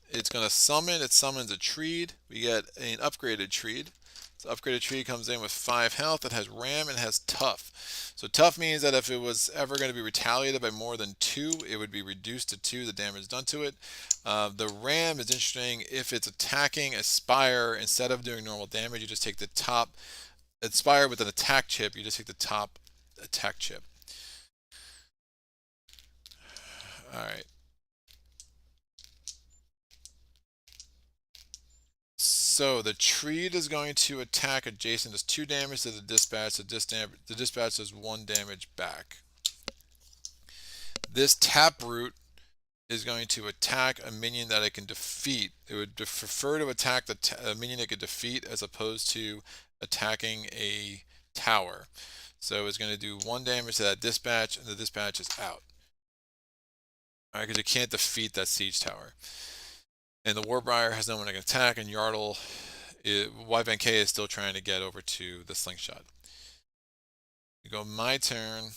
It's going to summon. It summons a treed. We get an upgraded treed. So upgraded tree comes in with 5 health. It has ram and has tough. So tough means that if it was ever going to be retaliated by more than 2, it would be reduced to 2, the damage done to it. The ram is interesting. If it's attacking a spire, instead of doing normal damage, you just take the top. Spire with an attack chip, you just take the top attack chip. Alright. So the treat is going to attack adjacent. Does 2 damage to the dispatch. The dispatch does 1 damage back. This Taproot is going to attack a minion that it can defeat. It would prefer to attack the minion it could defeat as opposed to attacking a tower. So it's going to do 1 damage to that dispatch, and the dispatch is out. Alright, because it can't defeat that siege tower. And the Warbriar has no one that can attack, and Yvan-K is still trying to get over to the slingshot. We go my turn.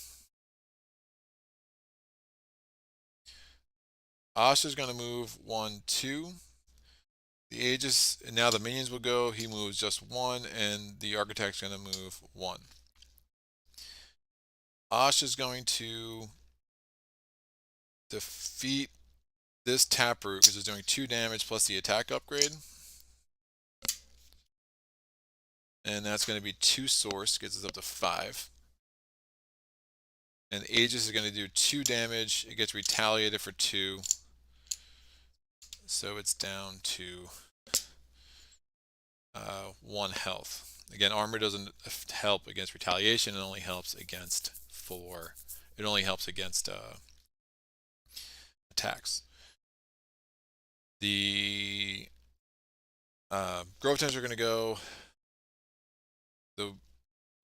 Osh is going to move 1, 2. The Aegis, and now the minions will go. He moves just 1, and the Architect's going to move 1. Osh is going to defeat this Taproot because it's doing 2 damage plus the attack upgrade. And that's going to be 2 source, gets us up to 5. And Aegis is going to do 2 damage. It gets retaliated for 2. So it's down to 1 health. Again, armor doesn't help against retaliation. It only helps against attacks. The Grovetenders are going to go. The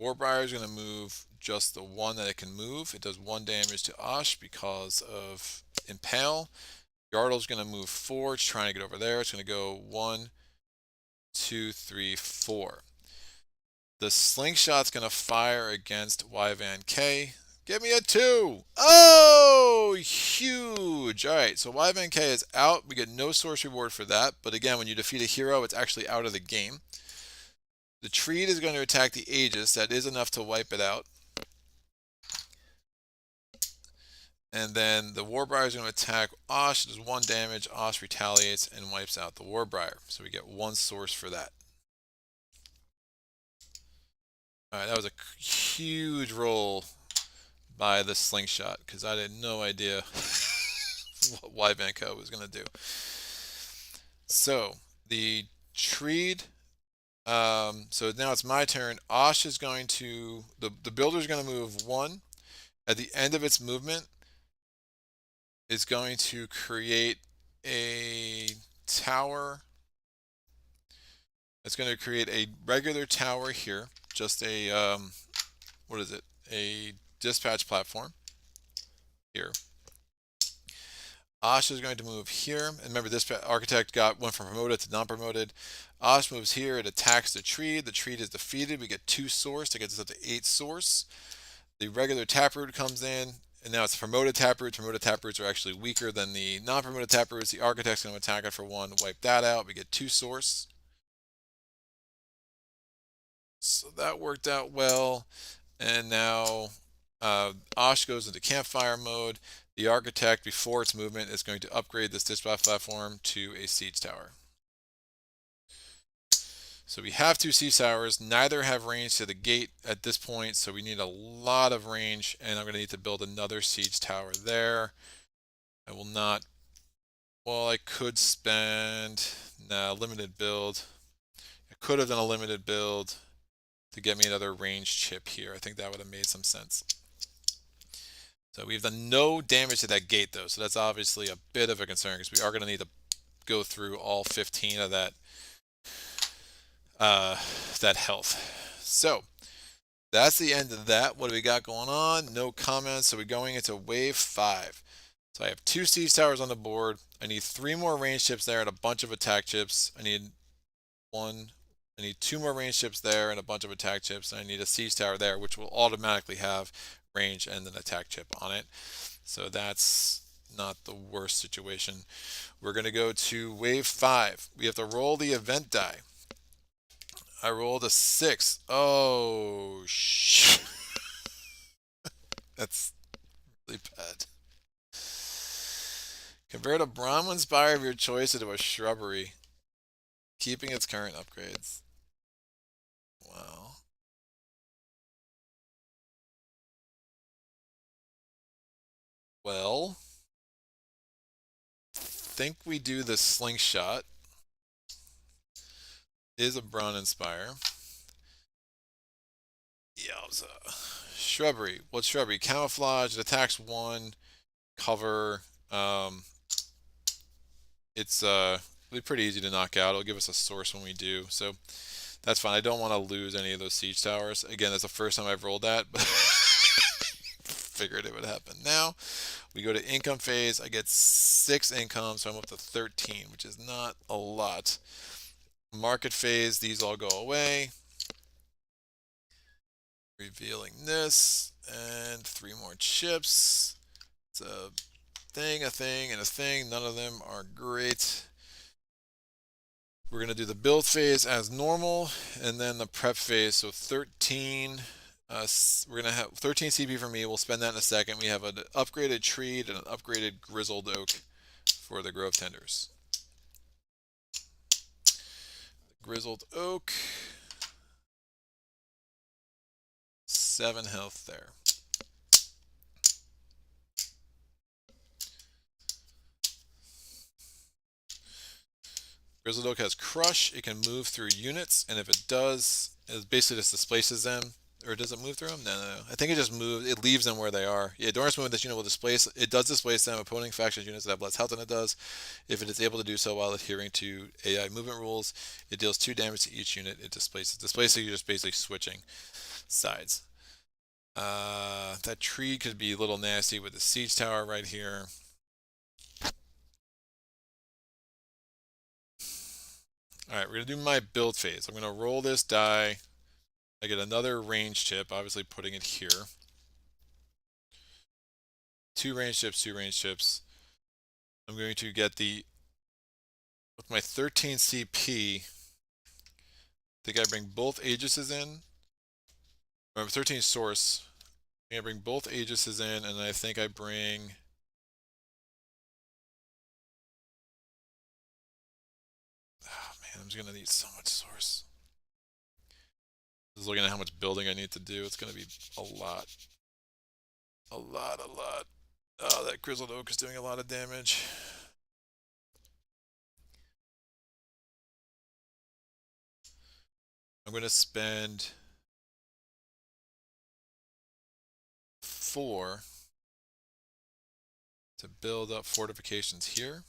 Warbriar is going to move just the 1 that it can move. It does 1 damage to Osh because of Impale. Yardle's going to move 4. It's trying to get over there. It's going to go 1, 2, 3, 4. The slingshot's going to fire against Yvan K. Give me a 2. Oh, huge. All right, so Yvan K is out. We get no source reward for that. But again, when you defeat a hero, it's actually out of the game. The Treed is going to attack the Aegis. That is enough to wipe it out. And then the Warbriar is going to attack Osh. It does 1 damage. Osh retaliates and wipes out the Warbriar. So we get 1 source for that. Alright, that was a huge roll by the slingshot because I had no idea what Yvanko was going to do. So the Treed, so now it's my turn. Osh is going to, the builder is going to move 1. At the end of its movement, it's going to create a tower. It's going to create a regular tower here. Just a, what is it? A dispatch platform here. Osh is going to move here. And remember, this architect went from promoted to non-promoted. Osh moves here. It attacks the Treed. The Treed is defeated. We get 2 source to get this up to 8 source. The regular Taproot comes in. And now it's promoted Taproots. Promoted Taproots are actually weaker than the non-promoted Taproots. The architect's going to attack it for 1. Wipe that out. We get 2 source. So that worked out well. And now Osh goes into campfire mode. The architect, before its movement, is going to upgrade this dispatch platform to a siege tower. So we have 2 siege towers. Neither have range to the gate at this point, so we need a lot of range, and I'm going to need to build another siege tower there. I will not... Well, I could spend... Nah, limited build. I could have done a limited build to get me another range chip here. I think that would have made some sense. So we've done no damage to that gate though, so that's obviously a bit of a concern because we are going to need to go through all 15 of that health. So that's the end of that. What do we got going on? No comments. So we're going into wave 5. So I have 2 siege towers on the board. I need 3 more range chips there and a bunch of attack chips. I need 2 more range chips there and a bunch of attack chips, and I need a siege tower there, which will automatically have range and an attack chip on it. So that's not the worst situation. We're going to go to wave 5. We have to roll the event die. I rolled a 6. Oh, shit. That's really bad. Convert a Brawnen Spire of your choice into a shrubbery, keeping its current upgrades. Wow. Well, think we do the slingshot. Is a Brawnen Spire. Yowza. Shrubbery. What's shrubbery? Camouflage. It attacks 1. Cover. It's really pretty easy to knock out. It'll give us a source when we do. So that's fine. I don't want to lose any of those siege towers. Again, that's the first time I've rolled that, but figured it would happen. Now we go to income phase. I get 6 income, so I'm up to 13, which is not a lot. Market phase, these all go away. Revealing this, and 3 more chips. It's a thing, and a thing. None of them are great. We're going to do the build phase as normal, and then the prep phase. So 13. We're going to have 13 CP for me. We'll spend that in a second. We have an upgraded Treed and an upgraded Grizzled Oak for the Grovetenders. Grizzled Oak. 7 health there. Grizzled Oak has Crush. It can move through units, and if it does, it basically just displaces them. Or does it move through them? No. I think it just moves. It leaves them where they are. Yeah, Doran's movement this unit will displace. It does displace them. Opposing factions units that have less health than it does. If it is able to do so while adhering to AI movement rules, it deals 2 damage to each unit it displaces. Displacing, you're just basically switching sides. That tree could be a little nasty with the siege tower right here. Alright, we're going to do my build phase. I'm going to roll this die I get another range chip, obviously putting it here. 2 range chips, 2 range chips. I'm going to get with my 13 CP, I think I bring both Aegises in. Or 13 source. I think I bring both Aegises in, and I think I bring... Oh man, I'm just going to need so much source. Just looking at how much building I need to do, it's going to be a lot. A lot. Oh, that Grizzled Oak is doing a lot of damage. I'm going to spend 4 to build up fortifications here.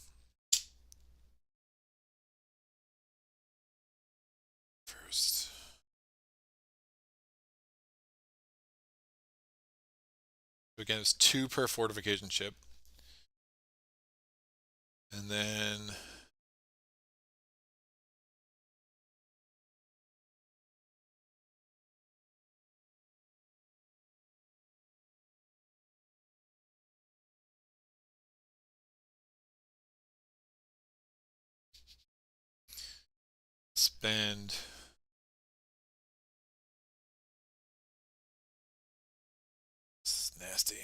First. Again, it's 2 per fortification chip. And then spend this is nasty.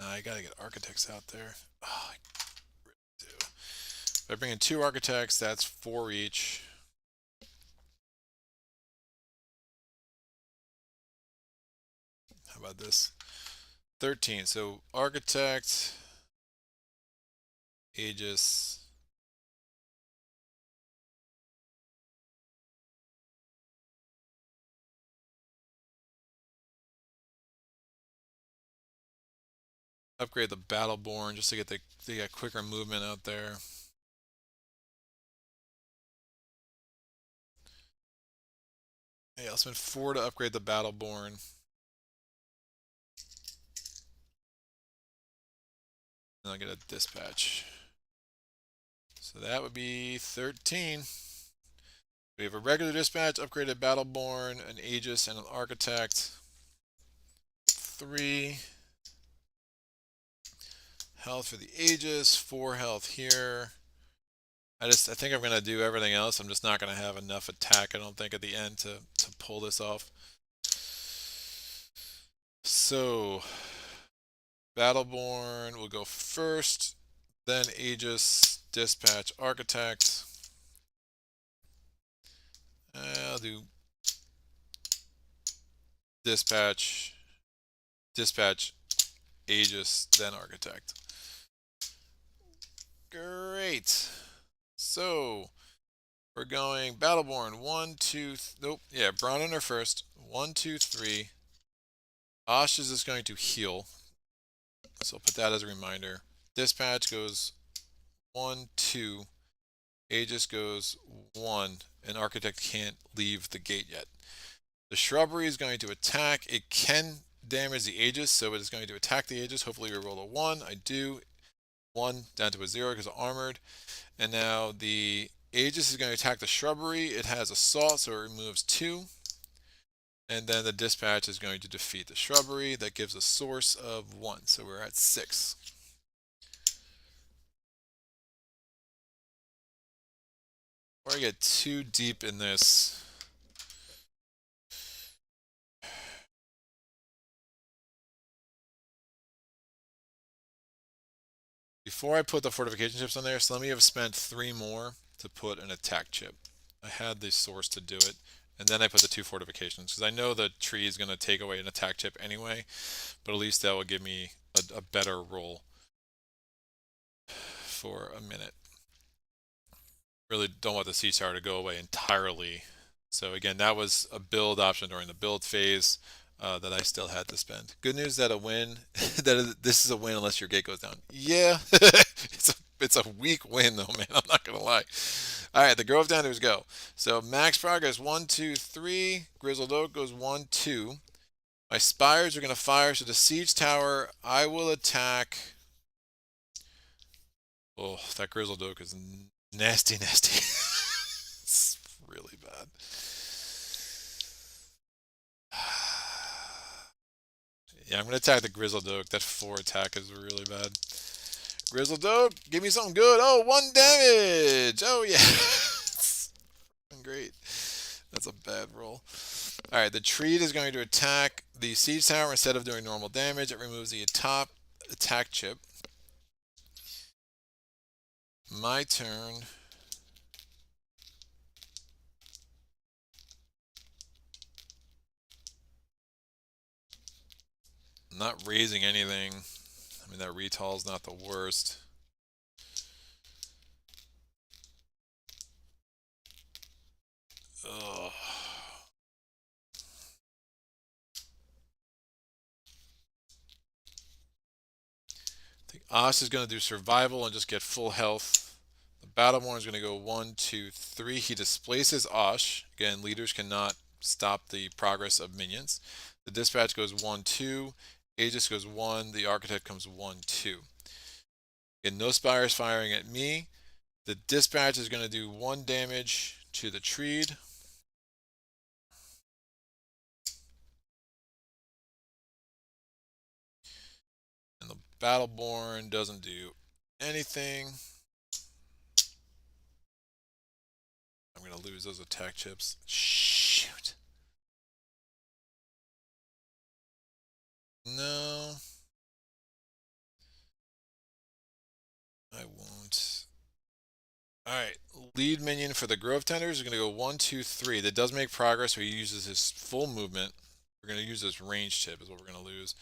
I gotta get architects out there. Oh, I really do. If I bring in 2 architects, that's 4 each. How about this? 13. So architect, Aegis. Upgrade the Battleborn just to get the quicker movement out there. Yeah, I'll spend 4 to upgrade the Battleborn. And I'll get a dispatch. So that would be 13. We have a regular dispatch, upgraded Battleborn, an Aegis, and an Architect. 3 health for the Aegis, 4 health here. I think I'm gonna do everything else. I'm just not gonna have enough attack, I don't think, at the end to pull this off. So Battleborn will go first, then Aegis, dispatch, architect. I'll do dispatch, Aegis, then architect. Great. So we're going Battleborn 1, 2, nope, yeah, Brawnen are first. 1, 2, 3. Osh is just going to heal, so I'll put that as a reminder. Dispatch goes 1, 2. Aegis goes 1, and Architect can't leave the gate yet. The shrubbery is going to attack. It can damage the Aegis, so it is going to attack the Aegis. Hopefully we roll a 1. I do. 1 down to a 0 because armored. And now the Aegis is going to attack the shrubbery. It has assault, so it removes 2. And then the dispatch is going to defeat the shrubbery. That gives a source of 1. So we're at 6. Before I get too deep in this, before I put the fortification chips on there, so let me have spent 3 more to put an attack chip. I had the source to do it, and then I put the 2 fortifications, because I know the tree is going to take away an attack chip anyway, but at least that will give me a better roll for a minute. Really don't want the siege tower to go away entirely. So again, that was a build option during the build phase that I still had to spend. Good news that a win, this is a win unless your gate goes down. Yeah, it's a weak win though, man. I'm not gonna lie. All right, the Grovetenders go. So max progress 1, 2, 3. Grizzled Oak goes 1, 2. My spires are gonna fire. So the siege tower, I will attack. Oh, that Grizzled Oak is Nasty, nasty. It's really bad. Yeah, I'm gonna attack the Grizzled Oak. That 4 attack is really bad. Grizzled Oak, give me something good. Oh, 1 damage. Oh yeah. Great. That's a bad roll. Alright, the Treed is going to attack the Siege Tower. Instead of doing normal damage, it removes the top attack chip. My turn. I'm not raising anything. I mean, that retall's not the worst. Ugh. I think Osh is going to do survival and just get full health. The Battleborn is going to go 1, 2, 3. He displaces Osh. Again, leaders cannot stop the progress of minions. The Dispatch goes 1, 2. Aegis goes 1. The Architect comes 1, 2. Again, no Spires firing at me. The Dispatch is going to do 1 damage to the Treed. And the Battleborn doesn't do anything. I'm going to lose those attack chips. Shoot. No. I won't. Alright. Lead minion for the Grovetenders is going to go 1, 2, 3. That does make progress, so he uses his full movement. We're going to use this range chip is what we're going to lose.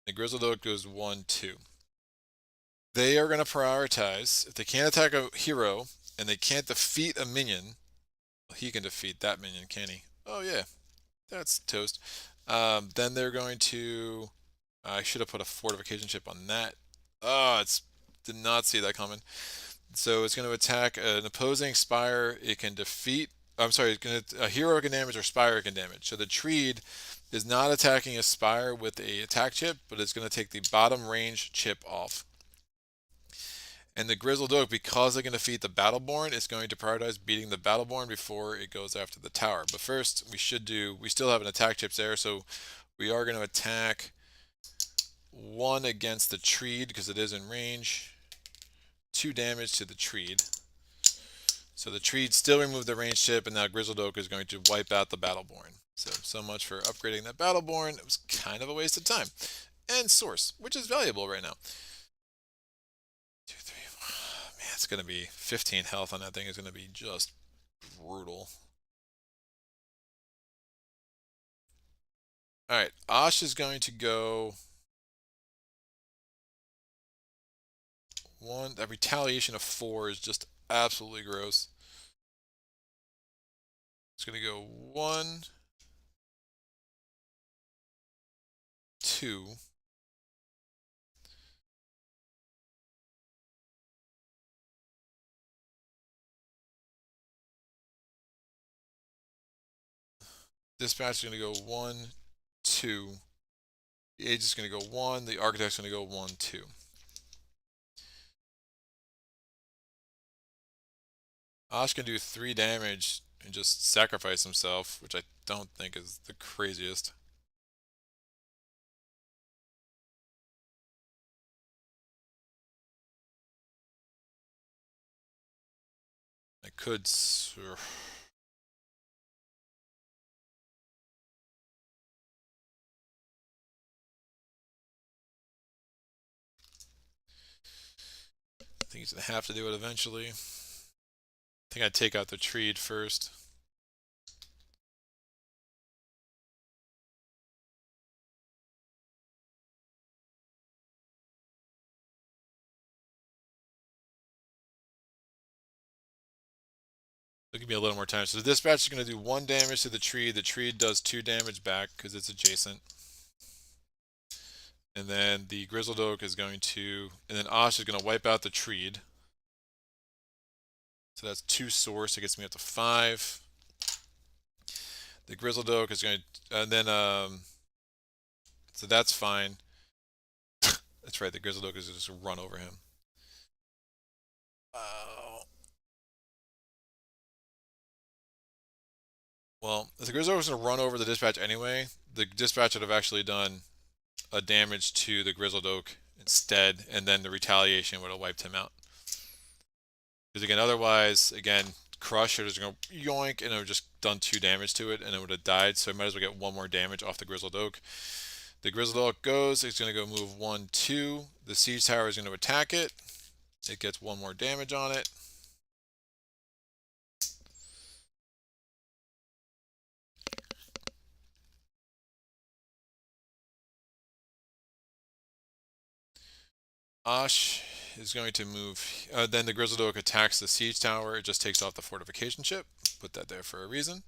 The Grizzled Oak goes 1, 2. They are going to prioritize. If they can't attack a hero and they can't defeat a minion, well, he can defeat that minion, can he? Oh yeah, that's toast. Then they're going to. I should have put a fortification chip on that. Oh, it's did not see that coming. So it's going to attack an opposing spire. It can defeat. I'm sorry. A hero can damage or spire can damage. So the Treed is not attacking a spire with a attack chip, but it's going to take the bottom range chip off. And the Grizzled Oak, because they can defeat the Battleborn, is going to prioritize beating the Battleborn before it goes after the tower. But first, we still have an attack chips there, so we are going to attack 1 against the Treed because it is in range. 2 damage to the Treed. So the Treed still removed the range chip, and now Grizzled Oak is going to wipe out the Battleborn. So much for upgrading that Battleborn. It was kind of a waste of time. And Source, which is valuable right now. 2, 3, 4. Man, it's going to be 15 health on that thing. Is going to be just brutal. Alright, Osh is going to go 1. That retaliation of 4 is just absolutely gross. It's going to go 1, 2. Dispatch is going to go 1, 2. The Age is going to go 1. The Architect's going to go 1, 2. Osh can do 3 damage and just sacrifice himself, which I don't think is the craziest. I could. I think he's going to have to do it eventually. I think I'd take out the Treed first. It'll give me a little more time. So the Dispatch is going to do 1 damage to the Treed. The Treed does 2 damage back because it's adjacent. And then the Grizzled Oak is going to... And then Osh is going to wipe out the Treed. So that's 2 Source. It gets me up to 5. The Grizzled Oak is going to... And then... So that's fine. That's right. The Grizzled Oak is just run over him. Oh. Well, if the Grizzly was going to run over the dispatch anyway, the dispatch would have actually done a damage to the Grizzled Oak instead, and then the retaliation would have wiped him out. Because again, otherwise, again, Crush is going to go yoink, and it would have just done 2 damage to it, and it would have died. So it might as well get 1 more damage off the Grizzled Oak. The Grizzled Oak goes. It's going to go move 1, 2. The Siege Tower is going to attack it. It gets 1 more damage on it. Osh is going to move. Then the Grizzled Oak attacks the Siege Tower. It just takes off the fortification chip. Put that there for a reason.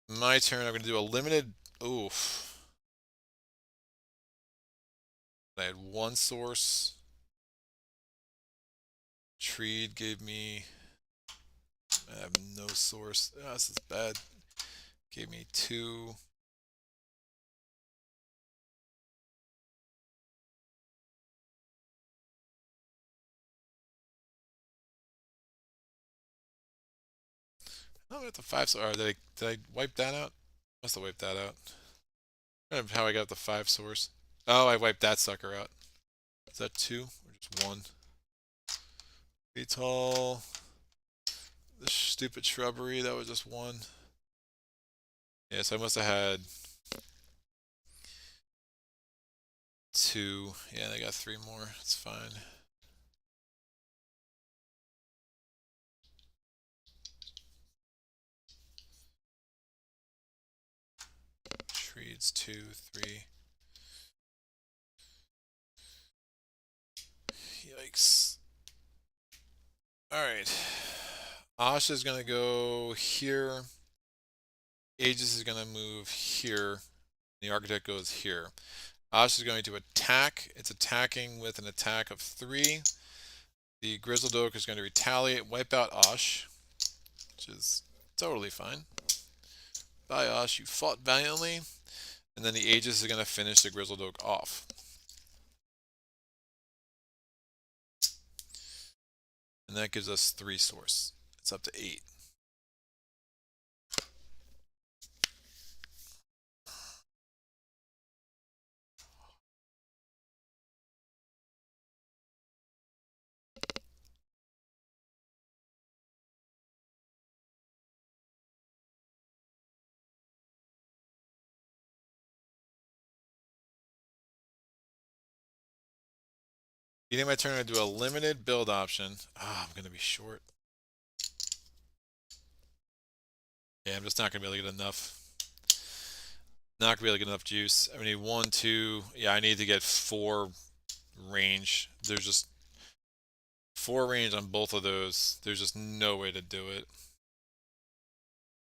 My turn. I'm going to do a limited. Oof. I had 1 source. Treed gave me. I have no source. Oh, this is bad. Gave me 2. Oh, I got the 5 source. Did I wipe that out? Must have wiped that out. I don't know how I got the 5 source. Oh, I wiped that sucker out. Is that 2 or just 1? Tall. The stupid shrubbery, that was just 1. Yeah, so I must have had 2. Yeah, they got 3 more. It's fine. Trees 2, 3. Yikes. Alright. Asha is going to go here. Aegis is going to move here. The Architect goes here. Asha is going to attack. It's attacking with an attack of 3. The Grizzled Oak is going to retaliate, wipe out Osh, which is totally fine. Bye, Osh. You fought valiantly. And then the Aegis is going to finish the Grizzled Oak off. And that gives us 3 source. It's up to 8. Beginning my turn, I do a limited build option. I'm going to be short. Yeah, I'm just not going to be able to get enough. Not going to be able to get enough juice. I need 1, 2. Yeah, I need to get 4 range. There's just 4 range on both of those. There's just no way to do it.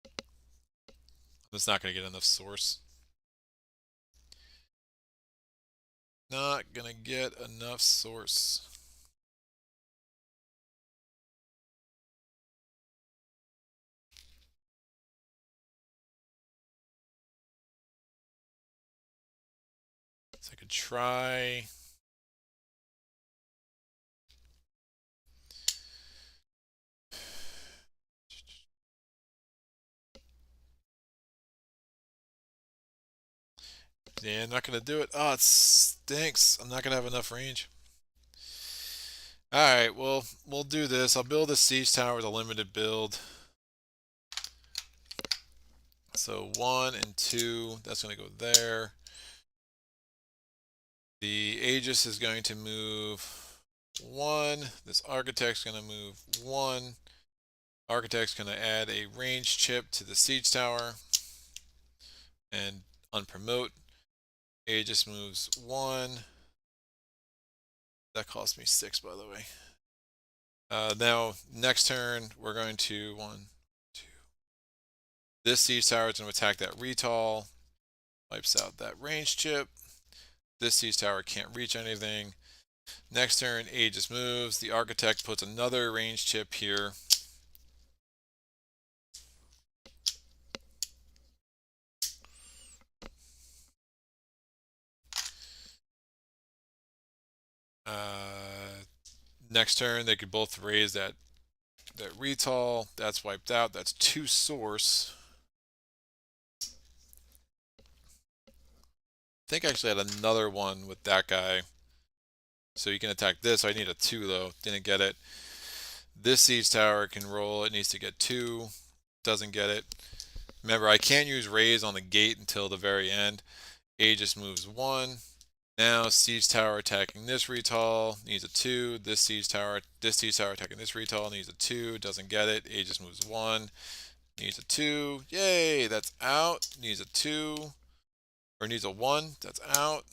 I'm just not going to get enough source. Not going to get enough source. So I could try. Yeah, I'm not going to do it. Oh, it stinks. I'm not going to have enough range. Alright, well, we'll do this. I'll build a siege tower with a limited build. So 1 and 2, that's going to go there. The Aegis is going to move 1. This Architect's going to move 1. Architect's going to add a range chip to the siege tower and unpromote. Aegis moves 1. That cost me 6, by the way. Now, next turn, we're going to 1, 2. This siege tower is going to attack that retall. Wipes out that range chip. This siege tower can't reach anything. Next turn, Aegis moves. The Architect puts another range chip here. Next turn, they could both raise that That retall, that's wiped out. That's 2 source. I think I actually had another one with that guy. So you can attack this. I need a 2 though. Didn't get it. This siege tower can roll. It needs to get 2. Doesn't get it. Remember, I can't use Raze on the gate until the very end. Aegis moves 1. Now siege tower attacking this retall needs a 2. This siege tower attacking this retall needs a 2. Doesn't get it. Aegis moves 1. Needs a 2. Yay, that's out. Needs a 2. Or needs a 1. That's out.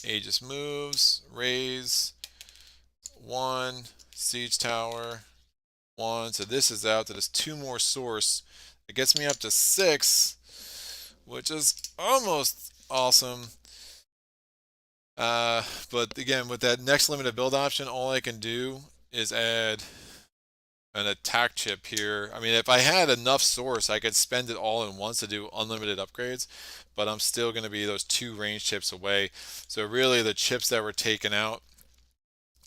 Aegis moves. Raze. 1. Siege tower. 1. So this is out. That is 2 more source. It gets me up to 6, which is almost awesome. But again, with that next limited build option, all I can do is add an attack chip here. I mean, if I had enough source, I could spend it all in once to do unlimited upgrades, but I'm still going to be those 2 range chips away. So really the chips that were taken out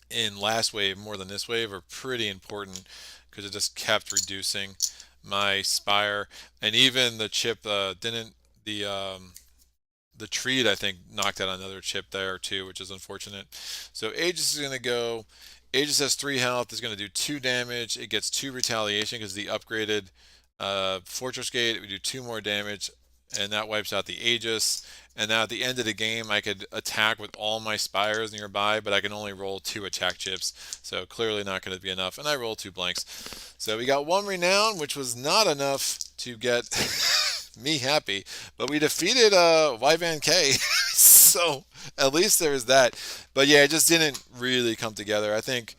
in last wave more than this wave are pretty important because it just kept reducing my spire. And even the chip didn't, the treat, I think, knocked out another chip there too, which is unfortunate. So Aegis is going to go. Aegis has 3 health, is going to do 2 damage. It gets 2 retaliation because the upgraded Fortress Gate, it would do 2 more damage, and that wipes out the Aegis. And now at the end of the game, I could attack with all my spires nearby, but I can only roll 2 attack chips, so clearly not going to be enough. And I roll 2 blanks. So we got 1 renown, which was not enough to get me happy, but we defeated Wyvan K. So at least there's that. But yeah, it just didn't really come together. I think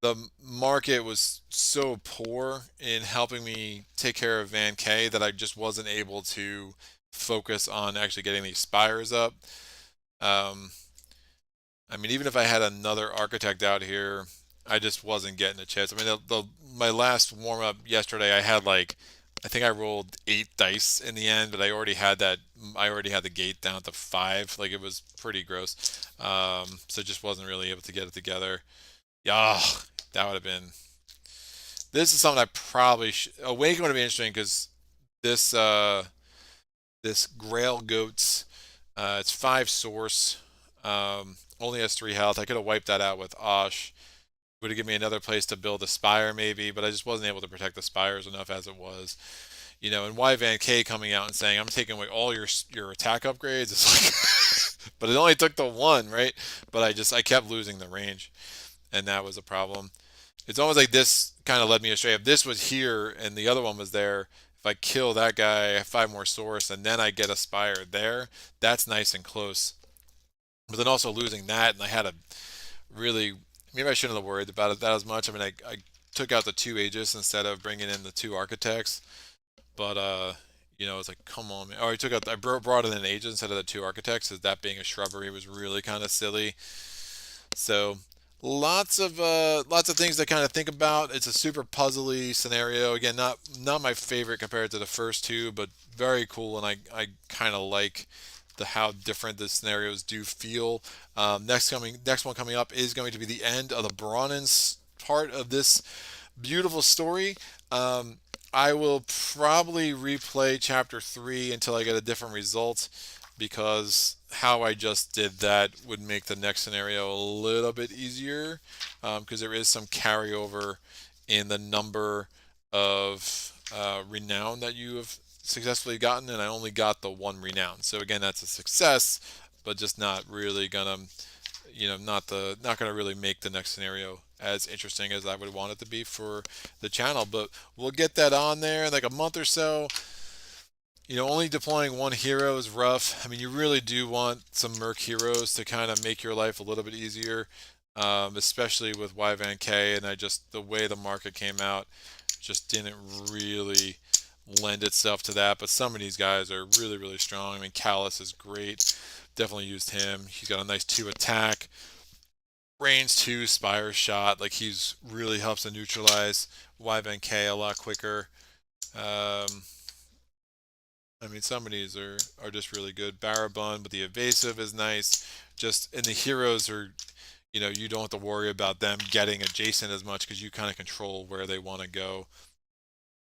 the market was so poor in helping me take care of Van K that I just wasn't able to focus on actually getting these spires up. I mean, even if I had another architect out here, I just wasn't getting the chance. I mean, my last warm up yesterday, I had like, I think I rolled 8 dice in the end, but I already had that. I already had the gate down to 5. Like it was pretty gross. So just wasn't really able to get it together. Yeah, that would have been. This is something I probably Awaken would be interesting because this this Grail Goats, it's 5 source, only has 3 health. I could have wiped that out with Osh. Would have given me another place to build a spire maybe, but I just wasn't able to protect the spires enough as it was. You know, and Wyvan K coming out and saying, I'm taking away all your attack upgrades. It's like, but it only took the 1, right? But I kept losing the range, and that was a problem. It's almost like this kind of led me astray. If this was here and the other one was there, if I kill that guy, I have 5 more source, and then I get a spire there, that's nice and close. But then also losing that, and I had a really, maybe I shouldn't have worried about it that as much. I mean, I took out the 2 Aegis instead of bringing in the 2 Architects, but you know, it's like, come on, man. Oh, I brought in an Aegis instead of the 2 Architects, as that being a shrubbery was really kind of silly. So lots of things to kind of think about. It's a super puzzly scenario. Again, not my favorite compared to the first 2, but very cool, and I kind of like how different the scenarios do feel. Next one coming up is going to be the end of the Brawnen part of this beautiful story. I will probably replay chapter 3 until I get a different result, because how I just did that would make the next scenario a little bit easier, because there is some carryover in the number of renown that you have successfully gotten, and I only got the 1 renown. So again, that's a success, but just not really gonna, you know, not gonna really make the next scenario as interesting as I would want it to be for the channel. But we'll get that on there in like a month or so. You know, only deploying 1 hero is rough. I mean, you really do want some Merc heroes to kind of make your life a little bit easier, especially with Wyvan K. And the way the market came out just didn't really lend itself to that. But some of these guys are really, really strong. I mean, Callus is great. Definitely used him. He's got a nice 2 attack. Range 2, Spire shot. Like, he's really helps to neutralize Wyvan K a lot quicker. I mean, some of these are just really good. Barabun, but the evasive is nice. And the heroes are, you don't have to worry about them getting adjacent as much because you kind of control where they want to go.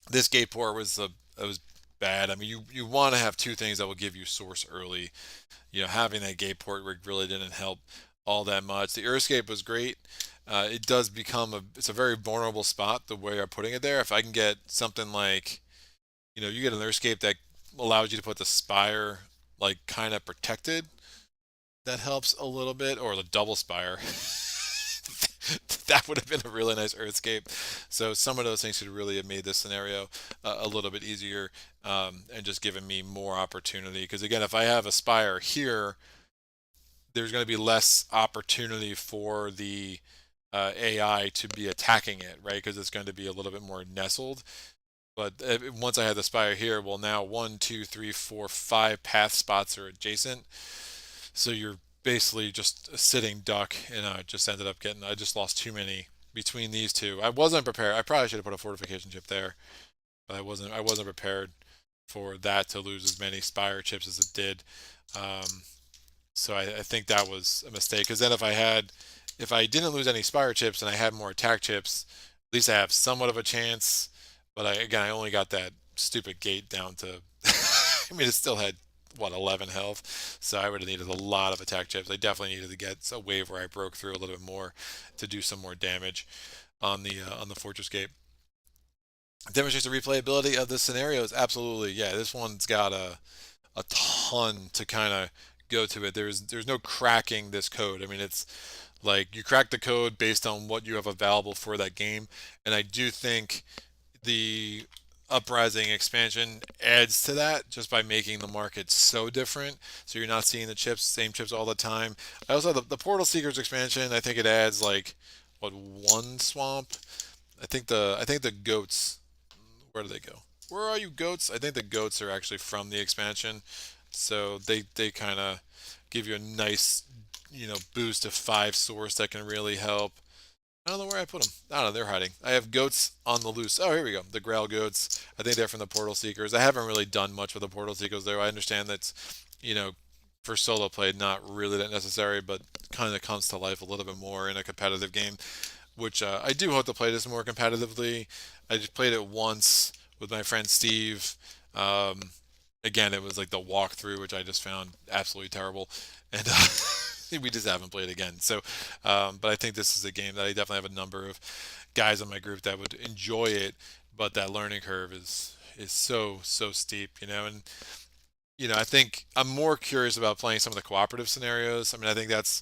This gate port it was bad. I mean, you want to have two things that will give you source early. Having that gate port rig really didn't help all that much. The Earthscape was great. It does become it's a very vulnerable spot the way I'm putting it there. If I can get something like, you get an Earthscape that allows you to put the spire like kind of protected, that helps a little bit, or the double spire. That would have been a really nice Earthscape. So some of those things could really have made this scenario a little bit easier, and just given me more opportunity. Because again, if I have a spire here, there's going to be less opportunity for the AI to be attacking it, right? Because it's going to be a little bit more nestled. But once I have the spire here, well, now one, two, three, four, five path spots are adjacent. So you're basically just a sitting duck, and I just ended up I just lost too many between these two. I wasn't prepared. I probably should have put a fortification chip there, but I wasn't prepared for that to lose as many spire chips as it did. Um, so I think that was a mistake. Because then if I didn't lose any spire chips and I had more attack chips, at least I have somewhat of a chance. But I only got that stupid gate down to. I mean, it still had what 11 health, so I would have needed a lot of attack chips. I definitely needed to get a wave where I broke through a little bit more to do some more damage on the fortress gate. Demonstrates the replayability of the scenarios. Absolutely, yeah. This one's got a ton to kind of go to it. There's no cracking this code. I mean, it's like you crack the code based on what you have available for that game, and I do think the Uprising expansion adds to that just by making the market so different. So you're not seeing the same chips all the time. I also have the Portal Seekers expansion. I think it adds like what one swamp. I think the goats. Where do they go? Where are you, goats? I think the goats are actually from the expansion, so they kind of give you a nice boost of 5 source that can really help. I don't know where I put them. I don't know. They're hiding. I have goats on the loose. Oh, here we go. The Grail goats. I think they're from the Portal Seekers. I haven't really done much with the Portal Seekers there. I understand that's, you know, for solo play, not really that necessary, but kind of comes to life a little bit more in a competitive game, which I do hope to play this more competitively. I just played it once with my friend Steve. Um, Again, it was like the walkthrough, which I just found absolutely terrible, and we just haven't played again. So, but I think this is a game that I definitely have a number of guys in my group that would enjoy it, but that learning curve is so steep, and I think I'm more curious about playing some of the cooperative scenarios. I mean, I think that's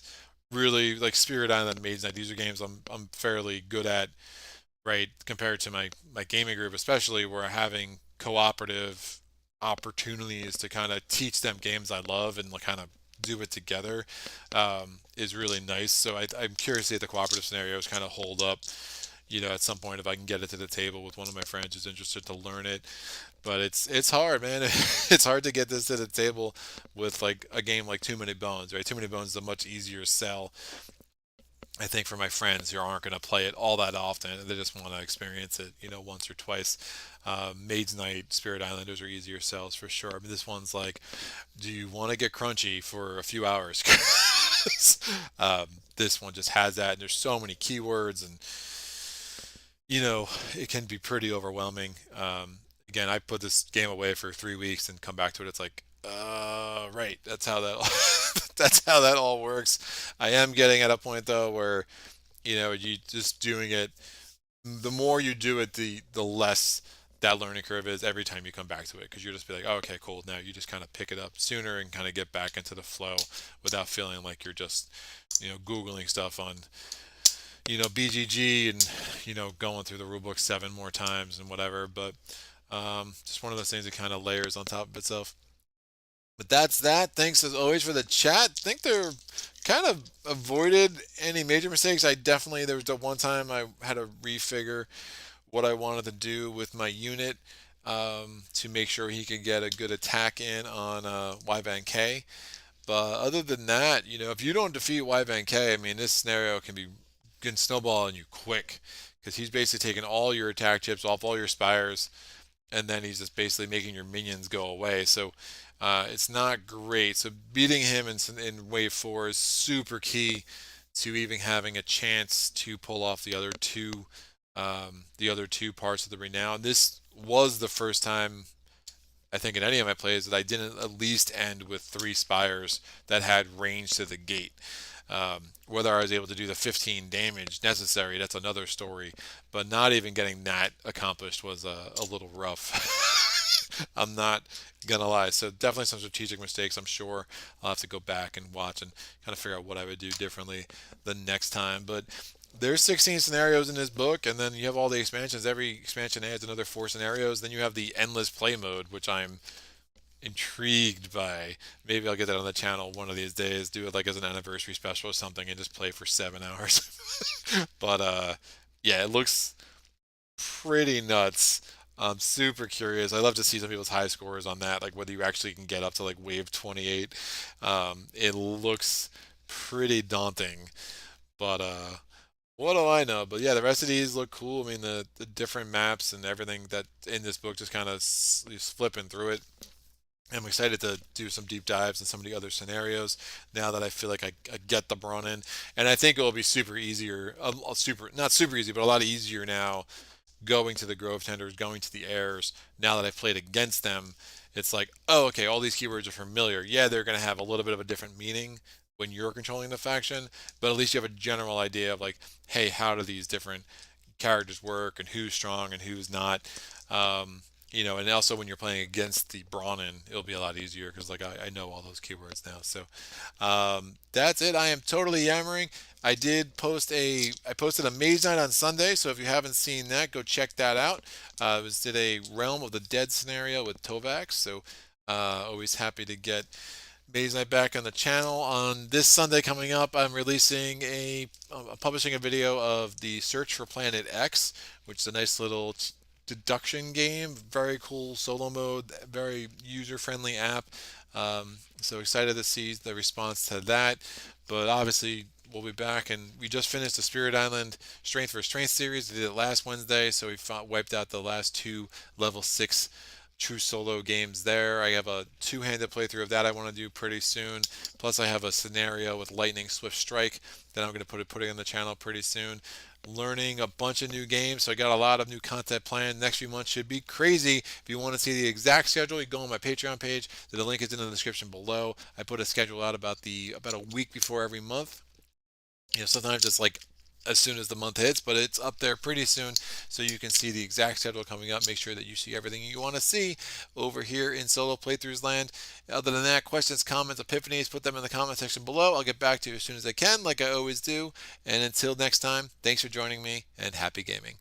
really like Spirit Island, Maid's Night. These are games I'm fairly good at, right, compared to my gaming group, especially where having cooperative opportunities to kind of teach them games I love and kind of do it together, is really nice. So I'm curious to see if the cooperative scenarios kind of hold up. At some point, if I can get it to the table with one of my friends who's interested to learn it, but it's hard, man. It's hard to get this to the table with like a game like Too Many Bones, right? Too Many Bones is a much easier sell, I think, for my friends who aren't going to play it all that often. They just want to experience it, once or twice. Maid's Night, Spirit Islanders are easier sells for sure. I mean, this one's like, do you want to get crunchy for a few hours? 'Cause, this one just has that, and there's so many keywords, and it can be pretty overwhelming. Again, I put this game away for 3 weeks and come back to it. It's like, right. That's how that that's how that all works. I am getting at a point though where you just doing it. The more you do it, the less that learning curve is every time you come back to it, because you'll just be like, oh, okay, cool. Now you just kind of pick it up sooner and kind of get back into the flow without feeling like you're just googling stuff on BGG, and going through the rulebook 7 more times and whatever. But just one of those things that kind of layers on top of itself. But that's that. Thanks as always for the chat. I think they're kind of avoided any major mistakes. There was the one time I had to refigure what I wanted to do with my unit, to make sure he could get a good attack in on Wyvan K. But other than that, if you don't defeat Wyvan K, I mean, this scenario can snowball on you quick, because he's basically taking all your attack chips off all your spires, and then he's just basically making your minions go away. So it's not great. So beating him in wave 4 is super key to even having a chance to pull off the other two parts of the renown. This was the first time I think in any of my plays that I didn't at least end with 3 spires that had range to the gate. Whether I was able to do the 15 damage necessary, that's another story. But not even getting that accomplished was a little rough. I'm not gonna lie. So definitely some strategic mistakes. I'm sure I'll have to go back and watch and kind of figure out what I would do differently the next time. But there's 16 scenarios in this book, and then you have all the expansions. Every expansion adds another 4 scenarios. Then you have the endless play mode, which I'm intrigued by. Maybe I'll get that on the channel one of these days. Do it like as an anniversary special or something, and just play for 7 hours. But yeah, it looks pretty nuts. I'm super curious. I love to see some people's high scores on that, like whether you actually can get up to like wave 28. It looks pretty daunting, but what do I know? But yeah, the rest of these look cool. I mean, the different maps and everything that in this book, just kind of flipping through it. I'm excited to do some deep dives in some of the other scenarios now that I feel like I get the Brawnen, and I think it will be super easier, super not super easy, but a lot easier now going to the Grovetenders, going to the heirs. Now that I've played against them, it's like, oh, okay, all these keywords are familiar. Yeah, they're going to have a little bit of a different meaning when you're controlling the faction, but at least you have a general idea of like, hey, how do these different characters work and who's strong and who's not. And also when you're playing against the Brawnen, it'll be a lot easier because like I know all those keywords now. So that's it. I am totally yammering. I posted a Maze Night on Sunday, so if you haven't seen that, go check that out. Did a Realm of the Dead scenario with Tovax, so always happy to get Maze Night back on the channel. On this Sunday coming up, I'm releasing publishing a video of the Search for Planet X, which is a nice little deduction game. Very cool solo mode, very user-friendly app. So excited to see the response to that. But obviously, we'll be back, and we just finished the Spirit Island Strength for Strength series. We did it last Wednesday, so we wiped out the last 2 level 6 true solo games there. I have a 2-handed playthrough of that I want to do pretty soon. Plus, I have a scenario with Lightning Swift Strike that I'm going to put on the channel pretty soon. Learning a bunch of new games, so I got a lot of new content planned. Next few months should be crazy. If you want to see the exact schedule, you go on my Patreon page. The link is in the description below. I put a schedule out about a week before every month. Sometimes it's like as soon as the month hits, but it's up there pretty soon, so you can see the exact schedule coming up. Make sure that you see everything you want to see over here in Solo Playthroughs Land. Other than that, questions, comments, epiphanies, put them in the comment section below. I'll get back to you as soon as I can, like I always do. And until next time, thanks for joining me, and happy gaming.